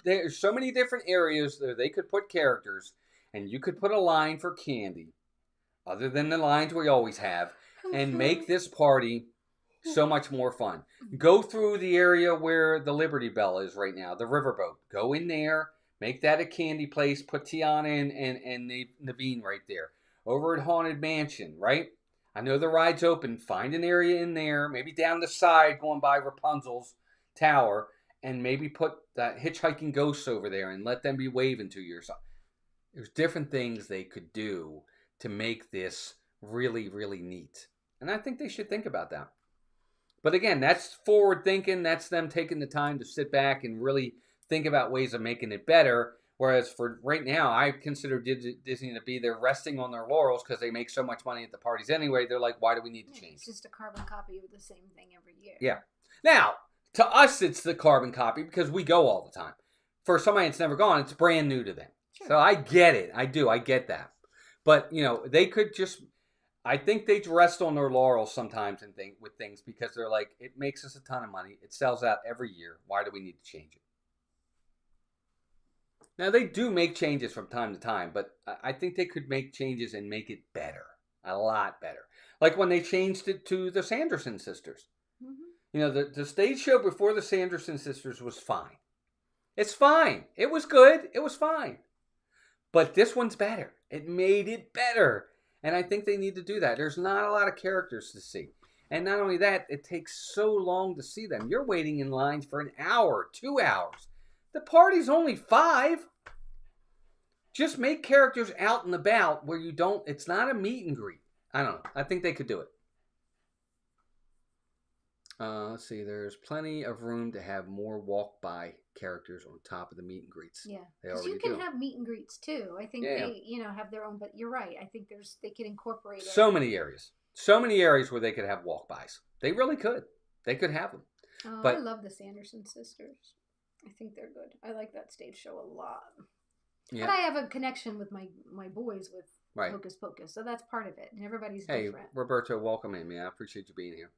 There's so many different areas that they could put characters, and you could put a line for candy, other than the lines we always have, and make this party so much more fun. Go through the area where the Liberty Bell is right now, the riverboat. Go in there. Make that a candy place. Put Tiana and Naveen right there. Over at Haunted Mansion, right? I know the ride's open. Find an area in there. Maybe down the side going by Rapunzel's tower. And maybe put that hitchhiking ghosts over there and let them be waving to you or something. There's different things they could do to make this really, really neat. And I think they should think about that. But again, that's forward thinking. That's them taking the time to sit back and really think about ways of making it better. Whereas for right now, I consider Disney to be they're resting on their laurels because they make so much money at the parties anyway. They're like, why do we need to change? It's just a carbon copy of the same thing every year. Yeah. Now, to us, it's the carbon copy because we go all the time. For somebody that's never gone, it's brand new to them. Sure. So I get it. I do. I get that. But, they could just, I think they rest on their laurels sometimes with things because they're like, it makes us a ton of money. It sells out every year. Why do we need to change it? Now, they do make changes from time to time, but I think they could make changes and make it better. A lot better. Like when they changed it to the Sanderson sisters. Mm-hmm. The stage show before the Sanderson sisters was fine. It's fine. It was good. It was fine. But this one's better. It made it better. And I think they need to do that. There's not a lot of characters to see. And not only that, it takes so long to see them. You're waiting in lines for an hour, 2 hours. The party's only 5. Just make characters out and about where it's not a meet and greet. I don't know. I think they could do it. Let's see. There's plenty of room to have more walk-by characters on top of the meet and greets. Yeah. Because you can have meet and greets too. I think they, have their own, but you're right. I think they could incorporate it. So many areas. So many areas where they could have walk-bys. They really could. They could have them. I love the Sanderson sisters. I think they're good. I like that stage show a lot. Yeah. And I have a connection with my boys with Hocus Pocus, so that's part of it. And everybody's different. Hey, Roberto, welcome in, man. I appreciate you being here.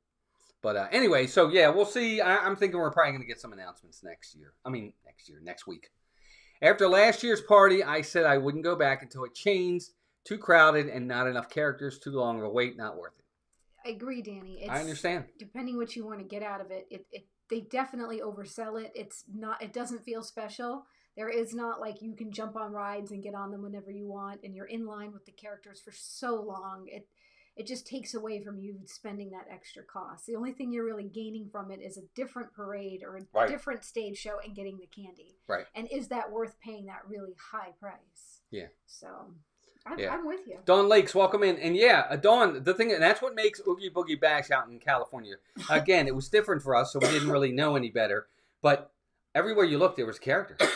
But anyway, so yeah, we'll see. I'm thinking we're probably going to get some announcements next week. After last year's party, I said I wouldn't go back until it changed. Too crowded and not enough characters. Too long of a wait. Not worth it. I agree, Danny. I understand. Depending what you want to get out of it, they definitely oversell it. It's not. It doesn't feel special. There is not like you can jump on rides and get on them whenever you want, and you're in line with the characters for so long. It just takes away from you spending that extra cost. The only thing you're really gaining from it is a different parade or a different stage show and getting the candy. Right. And is that worth paying that really high price? Yeah. So I'm with you. Dawn Lakes, welcome in. And yeah, Dawn, the thing, and that's what makes Oogie Boogie Bash out in California. Again, it was different for us, so we didn't really know any better. But everywhere you looked, there was characters.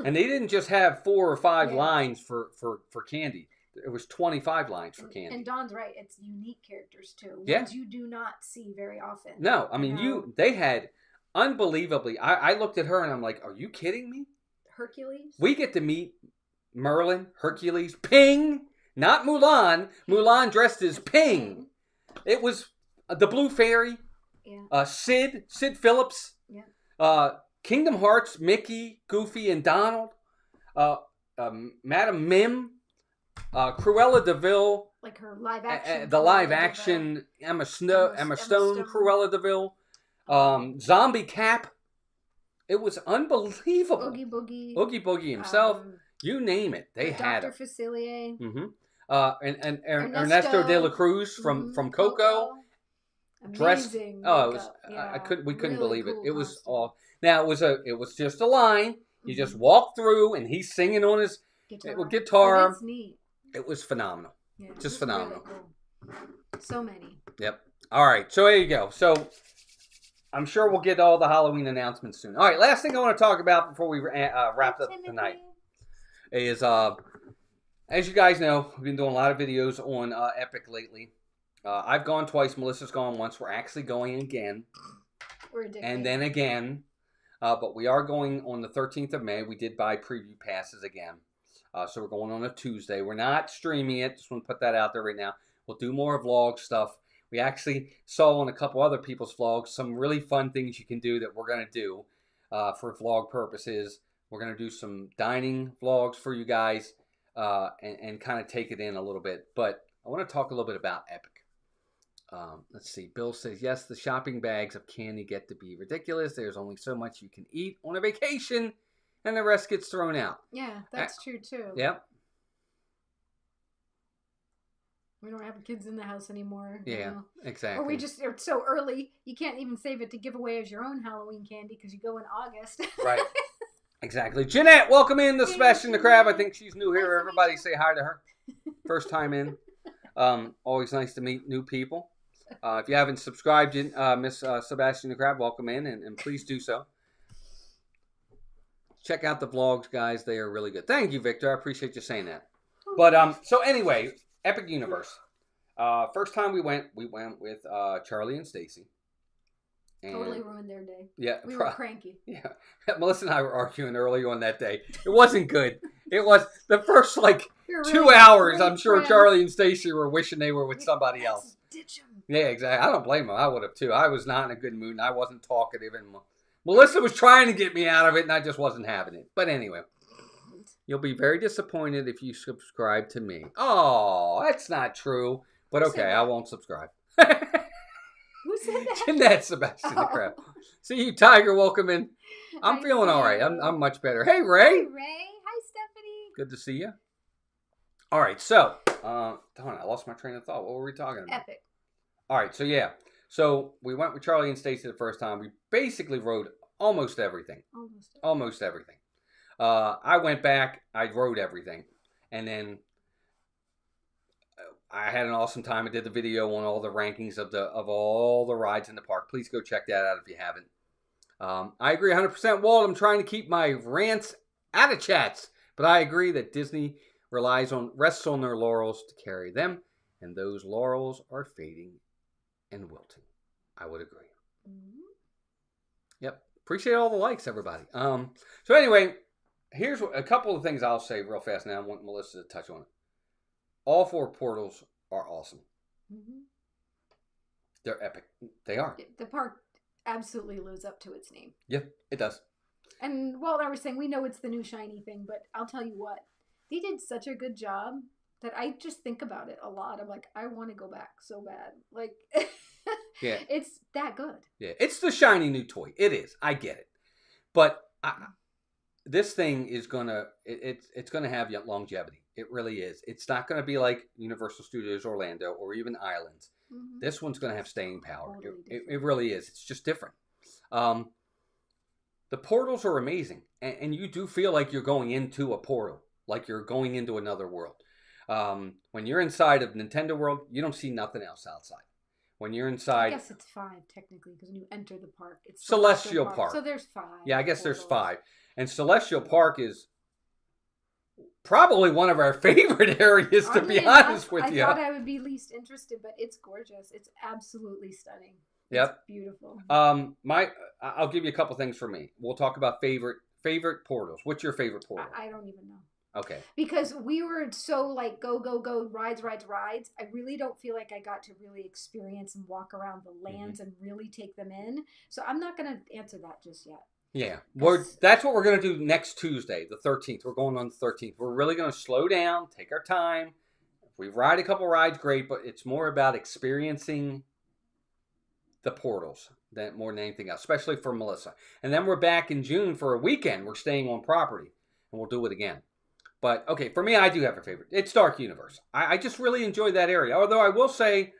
And they didn't just have 4 or 5 lines for candy. It was 25 lines for candy. And Dawn's right. It's unique characters, too. Yeah. Ones you do not see very often. No, I mean, they had unbelievably, I looked at her and I'm like, are you kidding me? Hercules? We get to meet Merlin, Hercules, Ping, not Mulan. Mulan dressed as Ping. It was the Blue Fairy, Sid Phillips, Kingdom Hearts, Mickey, Goofy, and Donald, Madame Mim, Cruella de Vil, like her live action, the live action Emma Stone, Cruella de Vil, Zombie Cap. It was unbelievable. Oogie Boogie himself. You name it, they had Dr. Facilier. Mm-hmm. And Ernesto de la Cruz from Coco. Dressed. Oh, it was. We couldn't believe it. It was all. Now it was just a line. You just walk through, and he's singing on his guitar. Oh, that's neat. It was phenomenal. Yeah, just phenomenal. Really cool. So many. Yep. All right. So there you go. So I'm sure we'll get all the Halloween announcements soon. All right. Last thing I want to talk about before we wrap up tonight is, as you guys know, we've been doing a lot of videos on Epic lately. I've gone twice. Melissa's gone once. We're actually going again. We're addicted. And then again. But we are going on the 13th of May. We did buy preview passes again. So we're going on a Tuesday. We're not streaming it. Just want to put that out there right now. We'll do more vlog stuff. We actually saw on a couple other people's vlogs some really fun things you can do that we're going to do for vlog purposes. We're going to do some dining vlogs for you guys and kind of take it in a little bit. But I want to talk a little bit about Epic. Let's see. Bill says, yes, the shopping bags of candy get to be ridiculous. There's only so much you can eat on a vacation, and the rest gets thrown out. Yeah, that's true, too. Yep. We don't have kids in the house anymore. Yeah, exactly. Or we just are so early, you can't even save it to give away as your own Halloween candy because you go in August. Right. Exactly. Jeanette, welcome in to Sebastian the Crab. I think she's new here. Everybody say hi to her. First time in. Always nice to meet new people. If you haven't subscribed, Miss Sebastian the Crab, welcome in, and please do so. Check out the vlogs, guys. They are really good. Thank you, Victor. I appreciate you saying that. But so anyway, Epic Universe. First time we went with Charlie and Stacy. Totally ruined their day. Yeah, we were cranky. Yeah, Melissa and I were arguing earlier on that day. It wasn't good. It was the first 2 hours. I'm sure Charlie and Stacy were wishing they were with somebody else. Ditch them. Yeah, exactly. I don't blame them. I would have too. I was not in a good mood, and I wasn't talkative, and Melissa was trying to get me out of it, and I just wasn't having it. But anyway, you'll be very disappointed if you subscribe to me. Oh, that's not true. But okay, I won't subscribe. Who said that? Jeanette Sebastian the Crab. See you, Tiger. Welcome in. I'm feeling all right. I'm much better. Hey, Ray. Hey, Ray. Hi, Stephanie. Good to see you. All right, so, darn, I lost my train of thought. What were we talking about? Epic. All right, so yeah. So we went with Charlie and Stacy the first time. We basically rode almost everything. Almost everything. I went back. I rode everything. And then I had an awesome time. I did the video on all the rankings of all the rides in the park. Please go check that out if you haven't. I agree 100%, Walt. I'm trying to keep my rants out of chats. But I agree that Disney rests on their laurels to carry them, and those laurels are fading and wilting. I would agree. Mm-hmm. Yep. Appreciate all the likes, everybody. So anyway, here's a couple of things I'll say real fast now. I want Melissa to touch on it. All 4 portals are awesome. Mm-hmm. They're epic. They are. The park absolutely lives up to its name. Yeah, it does. And Walt and I were saying, we know it's the new shiny thing, but I'll tell you what. They did such a good job that I just think about it a lot. I'm like, I want to go back so bad. Like, yeah, it's that good. Yeah, it's the shiny new toy. It is. I get it, but this thing is gonna it's gonna have longevity. It really is. It's not gonna be like Universal Studios Orlando or even Islands. Mm-hmm. This one's gonna have staying power. Totally it really is. It's just different. The portals are amazing, and you do feel like you're going into a portal, like you're going into another world. When you're inside of Nintendo World, you don't see nothing else outside. When you're inside, I guess it's 5 technically, because when you enter the park, it's Celestial Park. So there's 5. Yeah, I guess there's 5. And Celestial Park is probably one of our favorite areas, to be honest with you. I thought I would be least interested, but it's gorgeous. It's absolutely stunning. Yep. It's beautiful. I'll give you a couple things for me. We'll talk about favorite portals. What's your favorite portal? I don't even know. Okay. Because we were so like go, rides. I really don't feel like I got to really experience and walk around the lands and really take them in. So I'm not going to answer that just yet. Yeah. That's what we're going to do next Tuesday, the 13th. We're going on the 13th. We're really going to slow down, take our time. If we ride a couple rides, great, but it's more about experiencing the portals more than anything else, especially for Melissa. And then we're back in June for a weekend. We're staying on property, and we'll do it again. But, okay, for me, I do have a favorite. It's Dark Universe. I just really enjoy that area. Although I will say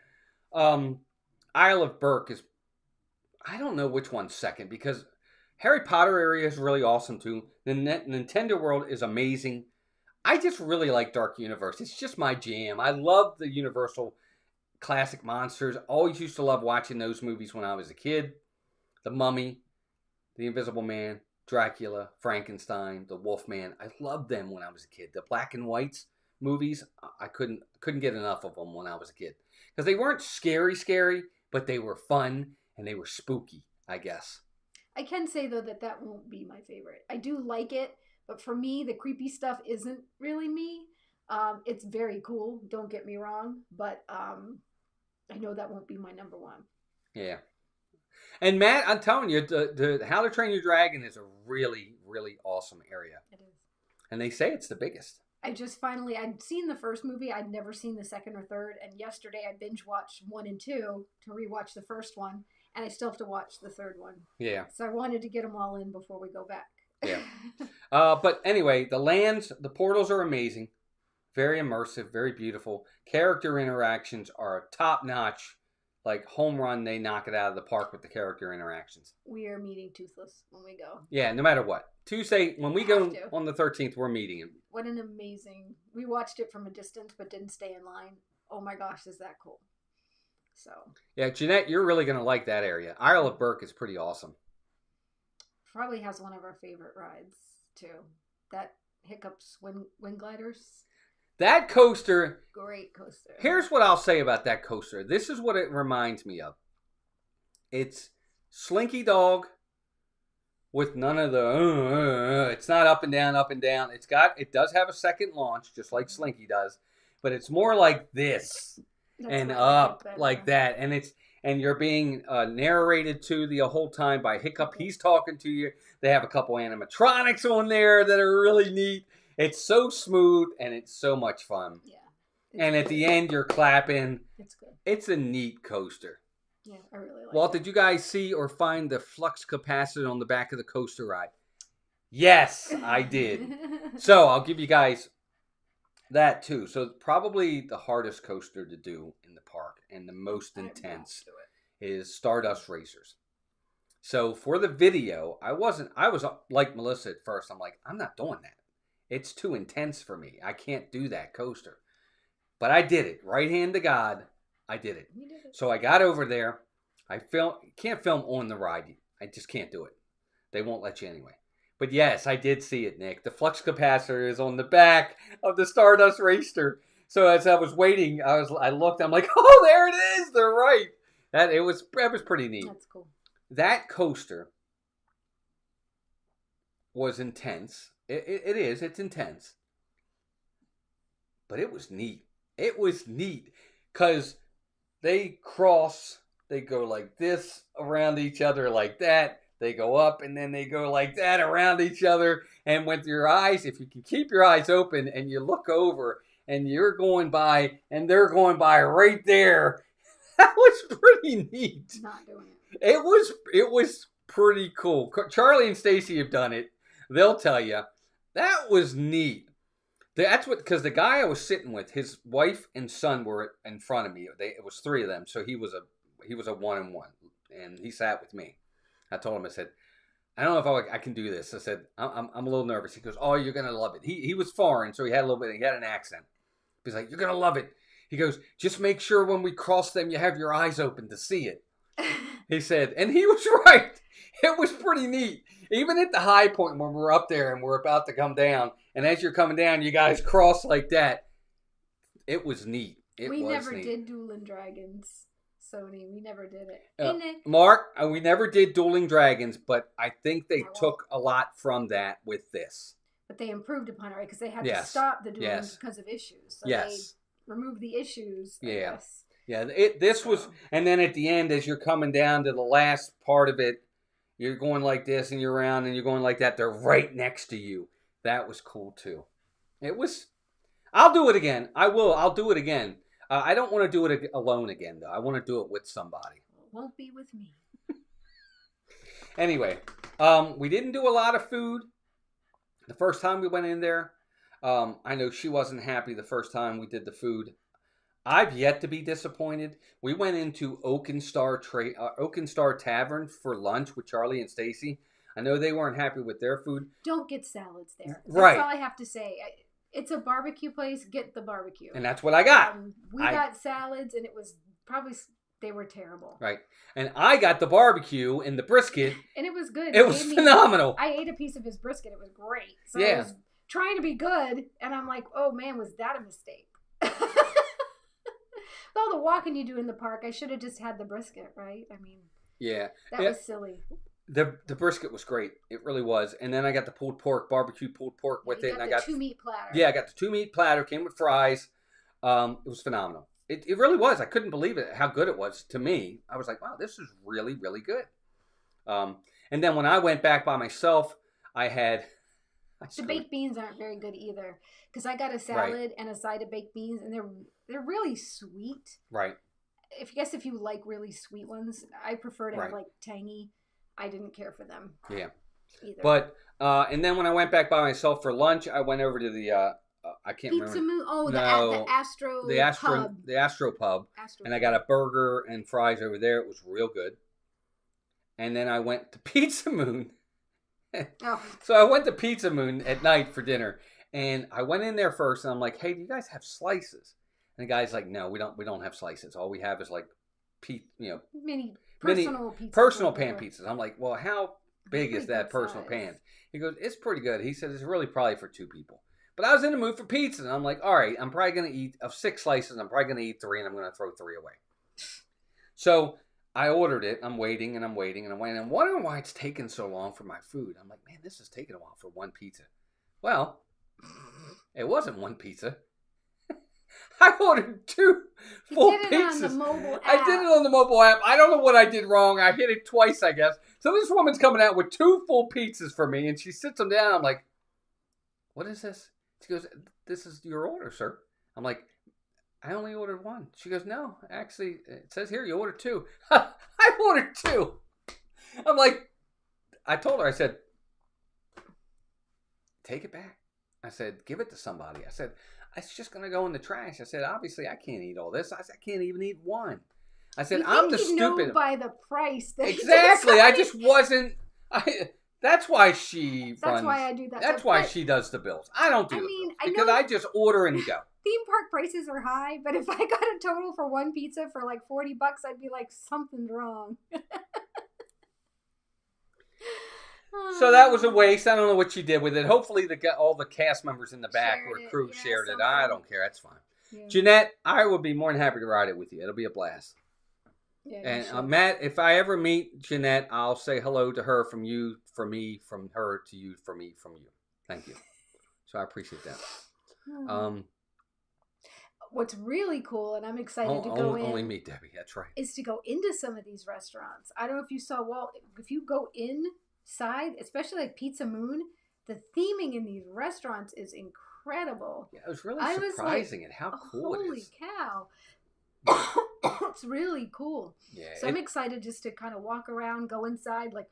Isle of Berk is, I don't know which one's second, because Harry Potter area is really awesome, too. The Nintendo World is amazing. I just really like Dark Universe. It's just my jam. I love the Universal classic monsters. Always used to love watching those movies when I was a kid. The Mummy, The Invisible Man, Dracula, Frankenstein, the Wolfman. I loved them when I was a kid. The black and whites movies, I couldn't get enough of them when I was a kid. Because they weren't scary, but they were fun and they were spooky, I guess. I can say, though, that won't be my favorite. I do like it, but for me, the creepy stuff isn't really me. It's very cool, don't get me wrong, but I know that won't be my number one. Yeah. And Matt, I'm telling you, the How to Train Your Dragon is a really, really awesome area. It is. And they say it's the biggest. I'd seen the first movie. I'd never seen the second or third. And yesterday I binge watched 1 and 2 to rewatch the first one. And I still have to watch the third one. Yeah. So I wanted to get them all in before we go back. Yeah. But anyway, the lands, the portals are amazing. Very immersive, very beautiful. Character interactions are top notch. Like home run, they knock it out of the park with the character interactions. We are meeting Toothless when we go. Yeah, no matter what. Tuesday, when we go on the 13th, we're meeting him. What an amazing... We watched it from a distance, but didn't stay in line. Oh my gosh, is that cool. So. Yeah, Jeanette, you're really going to like that area. Isle of Berk is pretty awesome. Probably has one of our favorite rides, too. That Hiccups Wind Gliders. That coaster. Great coaster. Here's what I'll say about that coaster. This is what it reminds me of. It's Slinky Dog with none of the it's not up and down, up and down. It does have a second launch, just like Slinky does, but it's more like this. That's and up like that. And you're being narrated to the whole time by Hiccup. He's talking to you. They have a couple animatronics on there that are really neat. It's so smooth and it's so much fun. Yeah. And at the end, you're clapping. It's good. It's a neat coaster. Yeah, I really like Walt, it. Did you guys see or find the flux capacitor on the back of the coaster ride? Yes, I did. So I'll give you guys that too. So probably the hardest coaster to do in the park and the most intense is Stardust Racers. So for the video, I was like Melissa at first. I'm like, I'm not doing that. It's too intense for me. I can't do that coaster. But I did it. Right hand to God, I did it. You did it. So I got over there. Can't film on the ride. I just can't do it. They won't let you anyway. But yes, I did see it, Nick. The flux capacitor is on the back of the Stardust Racer. So as I was waiting, I looked. I'm like, oh, there it is. They're right. That was pretty neat. That's cool. That coaster was intense. It is. It's intense. But it was neat. It was neat. Because they go like this around each other like that. They go up and then they go like that around each other. And with your eyes, if you can keep your eyes open and you look over and you're going by, and they're going by right there. That was pretty neat. Not doing it. It was pretty cool. Charlie and Stacy have done it. They'll tell you that was neat. That's what, because the guy I was sitting with, his wife and son were in front of me. It was 3 of them, so he was a 1-on-1, and he sat with me. I told him, I said, I don't know if I can do this. I said, I'm a little nervous. He goes, oh, you're gonna love it. He was foreign, so he had an accent. He's like, you're gonna love it. He goes, just make sure when we cross them, you have your eyes open to see it. He said, and he was right. It was pretty neat. Even at the high point when we're up there and we're about to come down, and as you're coming down, you guys cross like that. It was neat. We never did Dueling Dragons, Sony. We never did it. Mark, we never did Dueling Dragons, but I think they took a lot from that with this. But they improved upon it, right? Because they had to stop the dueling because of issues. So they removed the issues, I guess. Yeah, this was, and then at the end, as you're coming down to the last part of it, you're going like this, and you're around, and you're going like that. They're right next to you. That was cool, too. It was, I'll do it again. I will. I'll do it again. I don't want to do it alone again, though. I want to do it with somebody. It won't be with me. Anyway, we didn't do a lot of food the first time we went in there. I know she wasn't happy the first time we did the food. I've yet to be disappointed. We went into Oaken Star Tavern for lunch with Charlie and Stacy. I know they weren't happy with their food. Don't get salads there. Right. That's all I have to say. It's a barbecue place. Get the barbecue. And that's what I got. We got salads, and it was probably, they were terrible. Right. And I got the barbecue and the brisket. And it was good. It was phenomenal. I ate a piece of his brisket. It was great. So I was trying to be good, and I'm like, oh, man, was that a mistake? All the walking you do in the park, I should have just had the brisket, right? I mean, that was silly. The brisket was great. It really was. And then I got the barbecue pulled pork with it. And I got the 2-meat platter. Yeah, I got the 2-meat platter. Came with fries. It was phenomenal. It really was. I couldn't believe it, how good it was to me. I was like, wow, this is really, really good. And then when I went back by myself, the baked beans aren't very good either, because I got a salad and a side of baked beans, and they're really sweet. Right. If you like really sweet ones, I prefer to have like tangy. I didn't care for them. Yeah. Either. But and then when I went back by myself for lunch, I went over to the I can't remember. Pizza Moon. Oh, the Astro Pub. And I got a burger and fries over there. It was real good. And then I went to Pizza Moon. So I went to Pizza Moon at night for dinner, and I went in there first, and I'm like, "Hey, do you guys have slices?" And the guy's like, "No, we don't have slices. All we have is like, mini pizza, personal pan pizzas." I'm like, "Well, how big is that personal pan?" He goes, "It's pretty good." He said, "It's really probably for 2 people." But I was in the mood for pizza, and I'm like, "All right, I'm probably gonna eat of 6 slices. I'm probably gonna eat 3, and I'm gonna throw 3 away." So I ordered it. I'm waiting, and I'm wondering why it's taking so long for my food. I'm like, man, this is taking a while for one pizza. Well, it wasn't one pizza. I ordered 2 full pizzas. I did it on the mobile app. I don't know what I did wrong. I hit it twice, I guess. So this woman's coming out with 2 full pizzas for me, and she sits them down. I'm like, what is this? She goes, this is your order, sir. I'm like, I only ordered 1. She goes, no, actually, it says here you ordered 2. I ordered 2. I'm like, I told her, I said, take it back. I said, give it to somebody. I said, it's just going to go in the trash. I said, obviously, I can't eat all this. I said, I can't even eat 1. I said, I'm the stupid. Know by the price. That exactly. I just wasn't. That's why she runs. That's why I do that. That's why she does the bills. I don't do the bills. Because I just order and go. Theme park prices are high, but if I got a total for 1 pizza for like $40, I'd be like, something's wrong. So that was a waste. I don't know what she did with it. Hopefully all the cast members in the back or crew shared it. I don't care. That's fine. Yeah. Jeanette, I would be more than happy to ride it with you. It'll be a blast. Yeah, and Matt, if I ever meet Jeanette, I'll say hello to her from you, from me, from her to you, from me, from you. Thank you. So I appreciate that. What's really cool, and I'm excited to go in. Only me, Debbie. That's right. Is to go into some of these restaurants. I don't know if you saw. Well, if you go inside, especially like Pizza Moon, the theming in these restaurants is incredible. incredible. Yeah, it was really surprising at how cool it is. Holy cow. It's really cool. Yeah. So I'm excited just to kind of walk around, go inside. Like,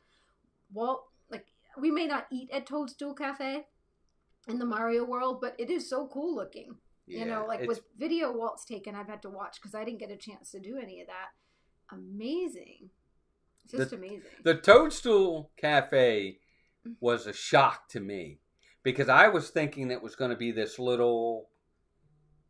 we may not eat at Toadstool Cafe in the Mario world, but it is so cool looking. Yeah, you know, like with video Walt's taken, I've had to watch because I didn't get a chance to do any of that. Amazing. Just amazing. The Toadstool Cafe was a shock to me because I was thinking it was going to be this little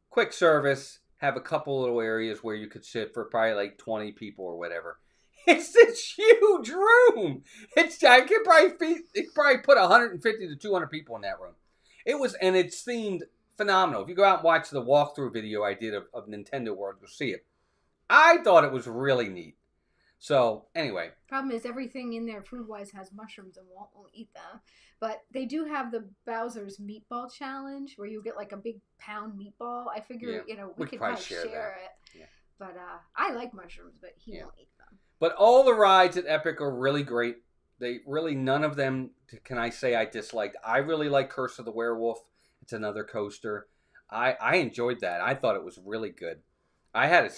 quick service, have a couple little areas where you could sit for probably like 20 people or whatever. It's this huge room. I could probably put 150 to 200 people in that room. It's themed phenomenal. If you go out and watch the walkthrough video I did of Nintendo World, you'll see it. I thought it was really neat. So, anyway. Problem is, everything in there food-wise has mushrooms and won't eat them. But they do have the Bowser's Meatball Challenge, where you get like a big pound meatball. I figure, we could probably share it. Yeah. But I like mushrooms, but he won't eat them. But all the rides at Epic are really great. None of them can I say I disliked. I really like Curse of the Werewolf. It's another coaster. I enjoyed that. I thought it was really good. I had a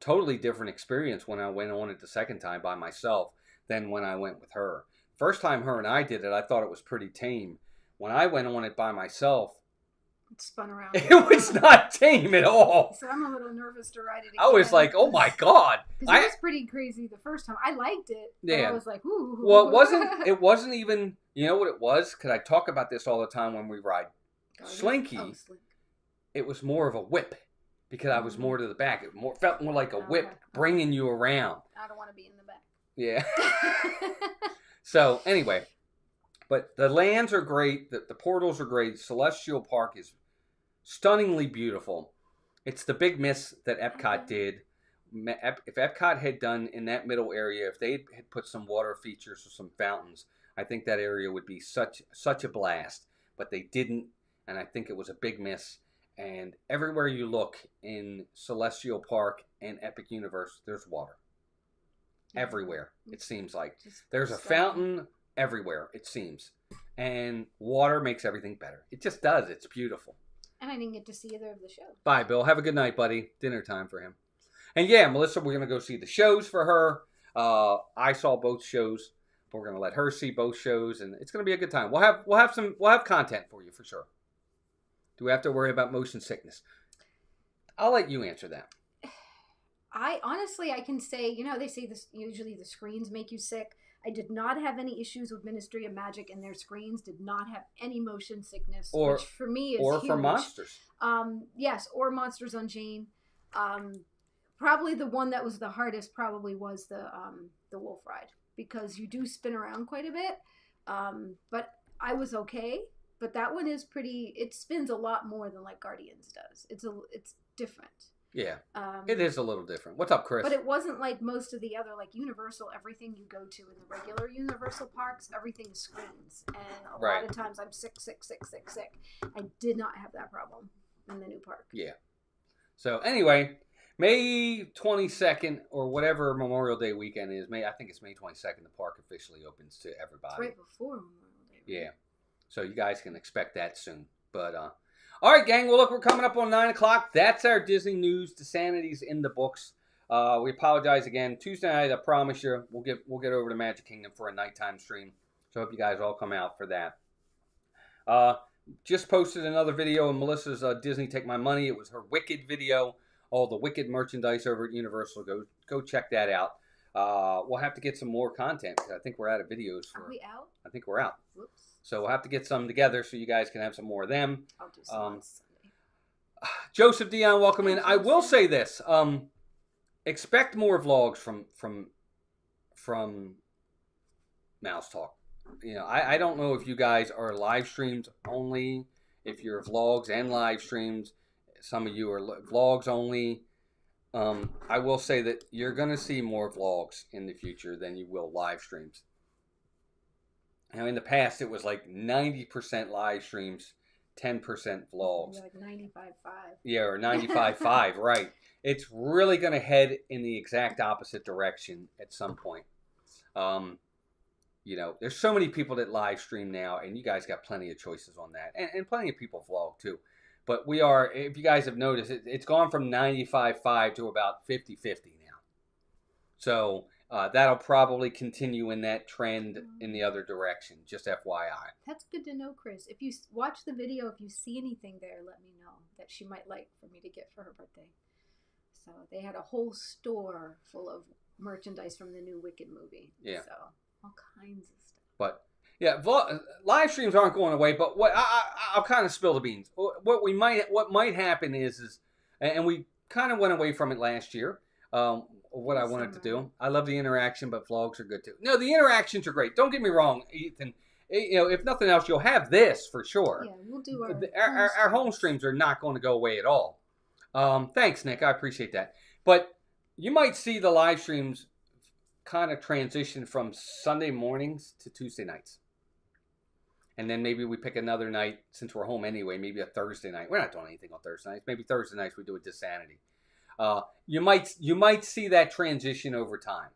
totally different experience when I went on it the second time by myself than when I went with her. First time her and I did it, I thought it was pretty tame. When I went on it by myself, it spun around. It was not tame at all. So I'm a little nervous to ride it again. I was like, oh my God. Because it was pretty crazy the first time. I liked it. Yeah. I was like, ooh. Well, it wasn't even, you know what it was? Because I talk about this all the time when we ride Slinky. Oh, Slink. It was more of a whip. Because I was more to the back. It felt more like a whip bringing you around. I don't want to be in the back. Yeah. So, anyway. But the lands are great. The portals are great. Celestial Park is stunningly beautiful. It's the big miss that Epcot did. If Epcot had done in that middle area, if they had put some water features or some fountains, I think that area would be such a blast. But they didn't, and I think it was a big miss. And everywhere you look in Celestial Park and Epic Universe, there's water. Everywhere, it seems like. There's a fountain everywhere, it seems. And water makes everything better. It just does. It's beautiful. And I didn't get to see either of the shows. Bye, Bill. Have a good night, buddy. Dinner time for him. And yeah, Melissa, we're going to go see the shows for her. I saw both shows. We're going to let her see both shows, and it's going to be a good time. We'll have content for you for sure. Do we have to worry about motion sickness? I'll let you answer that. I can say, they say this usually the screens make you sick. I did not have any issues with Ministry of Magic, and their screens did not have any motion sickness, which for me is huge. For Monsters. Yes, or Monsters Unchained. Probably the one that was the hardest probably was the Wolf Ride, because you do spin around quite a bit. But I was okay. But that one is it spins a lot more than like Guardians does. It's different. Yeah, it is a little different. What's up, Chris? But it wasn't like most of the other, like Universal, everything you go to in the regular Universal parks, everything is screens. And a lot of times I'm sick. I did not have that problem in the new park. Yeah. So anyway, May 22nd or whatever Memorial Day weekend is, I think it's May 22nd, the park officially opens to everybody. It's right before Memorial Day. Yeah. So you guys can expect that soon. But, all right, gang. Well, look, we're coming up on 9 o'clock. That's our Disney news. DISANITY's in the books. We apologize again. Tuesday night, I promise you, we'll get over to Magic Kingdom for a nighttime stream. So I hope you guys all come out for that. Just posted another video of Melissa's Disney Take My Money. It was her Wicked video. All the Wicked merchandise over at Universal. Go check that out. We'll have to get some more content. I think we're out of videos. Are we out? I think we're out. Whoops. So we'll have to get some together so you guys can have some more of them. I'll do some on Sunday. Joseph Dion, welcome in. I will say this. Expect more vlogs from Mouse Talk. I don't know if you guys are live streams only, if you're vlogs and live streams. Some of you are vlogs only. I will say that you're going to see more vlogs in the future than you will live streams. Now, in the past, it was like 90% live streams, 10% vlogs. Like 95.5. Yeah, or 95.5, right. It's really going to head in the exact opposite direction at some point. there's so many people that live stream now, and you guys got plenty of choices on that, and plenty of people vlog too. But if you guys have noticed, it's gone from 95.5 to about 50-50 now. So that'll probably continue in that trend in the other direction, just FYI. That's good to know, Chris. If you watch the video, if you see anything there, let me know that she might like for me to get for her birthday. So they had a whole store full of merchandise from the new Wicked movie. Yeah. So all kinds of stuff. But yeah, live streams aren't going away. But what I'll kind of spill the beans. What might happen is, and we kind of went away from it last year. What I wanted to do. I love the interaction, but vlogs are good too. No, the interactions are great. Don't get me wrong, Ethan. If nothing else, you'll have this for sure. Yeah, we'll do our home streams are not going to go away at all. Thanks, Nick. I appreciate that. But you might see the live streams kind of transition from Sunday mornings to Tuesday nights. And then maybe we pick another night, since we're home anyway, maybe a Thursday night. We're not doing anything on Thursday nights. Maybe Thursday nights we do a DISANITY. You might see that transition over time.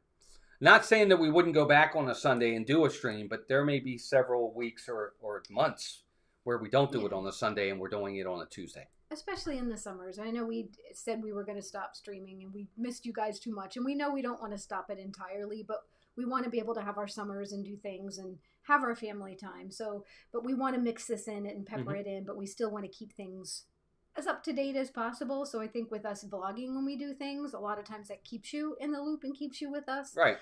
Not saying that we wouldn't go back on a Sunday and do a stream, but there may be several weeks or months where we don't do it on a Sunday and we're doing it on a Tuesday. Especially in the summers. I know we said we were going to stop streaming and we missed you guys too much. And we know we don't want to stop it entirely, but we want to be able to have our summers and do things and have our family time. So, but we want to mix this in and pepper it in, but we still want to keep things as up to date as possible. So I think with us vlogging when we do things, a lot of times that keeps you in the loop and keeps you with us. Right.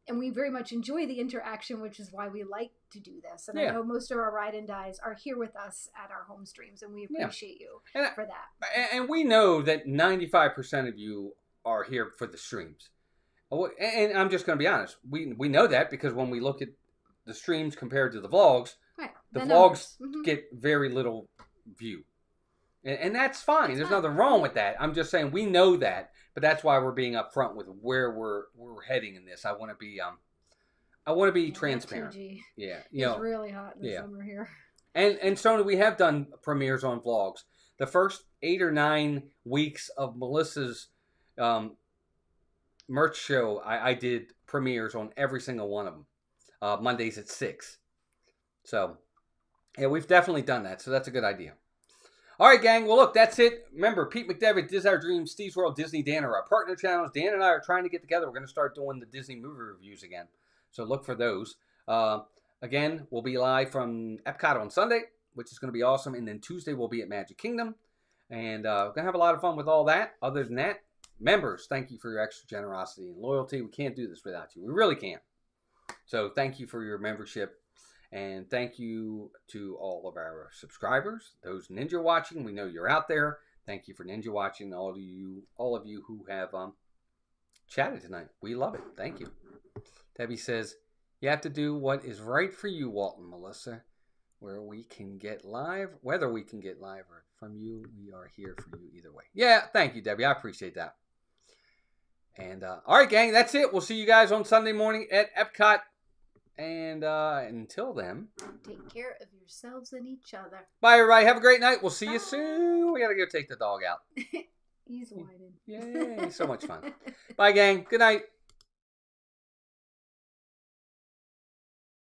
And we very much enjoy the interaction, which is why we like to do this. And I know most of our ride and dies are here with us at our home streams, and we appreciate you for that. And we know that 95% of you are here for the streams. And I'm just going to be honest. We know that because when we look at the streams compared to the vlogs, the vlogs get very little view. And that's fine. There's nothing wrong with that. I'm just saying we know that, but that's why we're being upfront with where we're heading in this. I want to be transparent. Yeah, it's really hot in the summer here. And Sony, we have done premieres on vlogs. The first 8 or 9 weeks of Melissa's merch show, I did premieres on every single one of them. Mondays at 6. So yeah, we've definitely done that. So that's a good idea. All right, gang. Well, look, that's it. Remember, Pete McDevitt, Disney Our Dreams, Steve's World, Disney Dan are our partner channels. Dan and I are trying to get together. We're going to start doing the Disney movie reviews again. So look for those. Again, we'll be live from Epcot on Sunday, which is going to be awesome. And then Tuesday, we'll be at Magic Kingdom. And we're going to have a lot of fun with all that. Other than that, members, thank you for your extra generosity and loyalty. We can't do this without you. We really can't. So thank you for your membership. And thank you to all of our subscribers, those Ninja watching. We know you're out there. Thank you for Ninja watching. All of you who have chatted tonight. We love it. Thank you. Debbie says, you have to do what is right for you, Walt and Melissa. Whether we can get live or from you, we are here for you either way. Yeah, thank you, Debbie. I appreciate that. And all right, gang, that's it. We'll see you guys on Sunday morning at Epcot. And until then, take care of yourselves and each other. Bye, everybody. Have a great night. We'll see you soon. We got to go take the dog out. He's whining. Yay. So much fun. Bye, gang. Good night.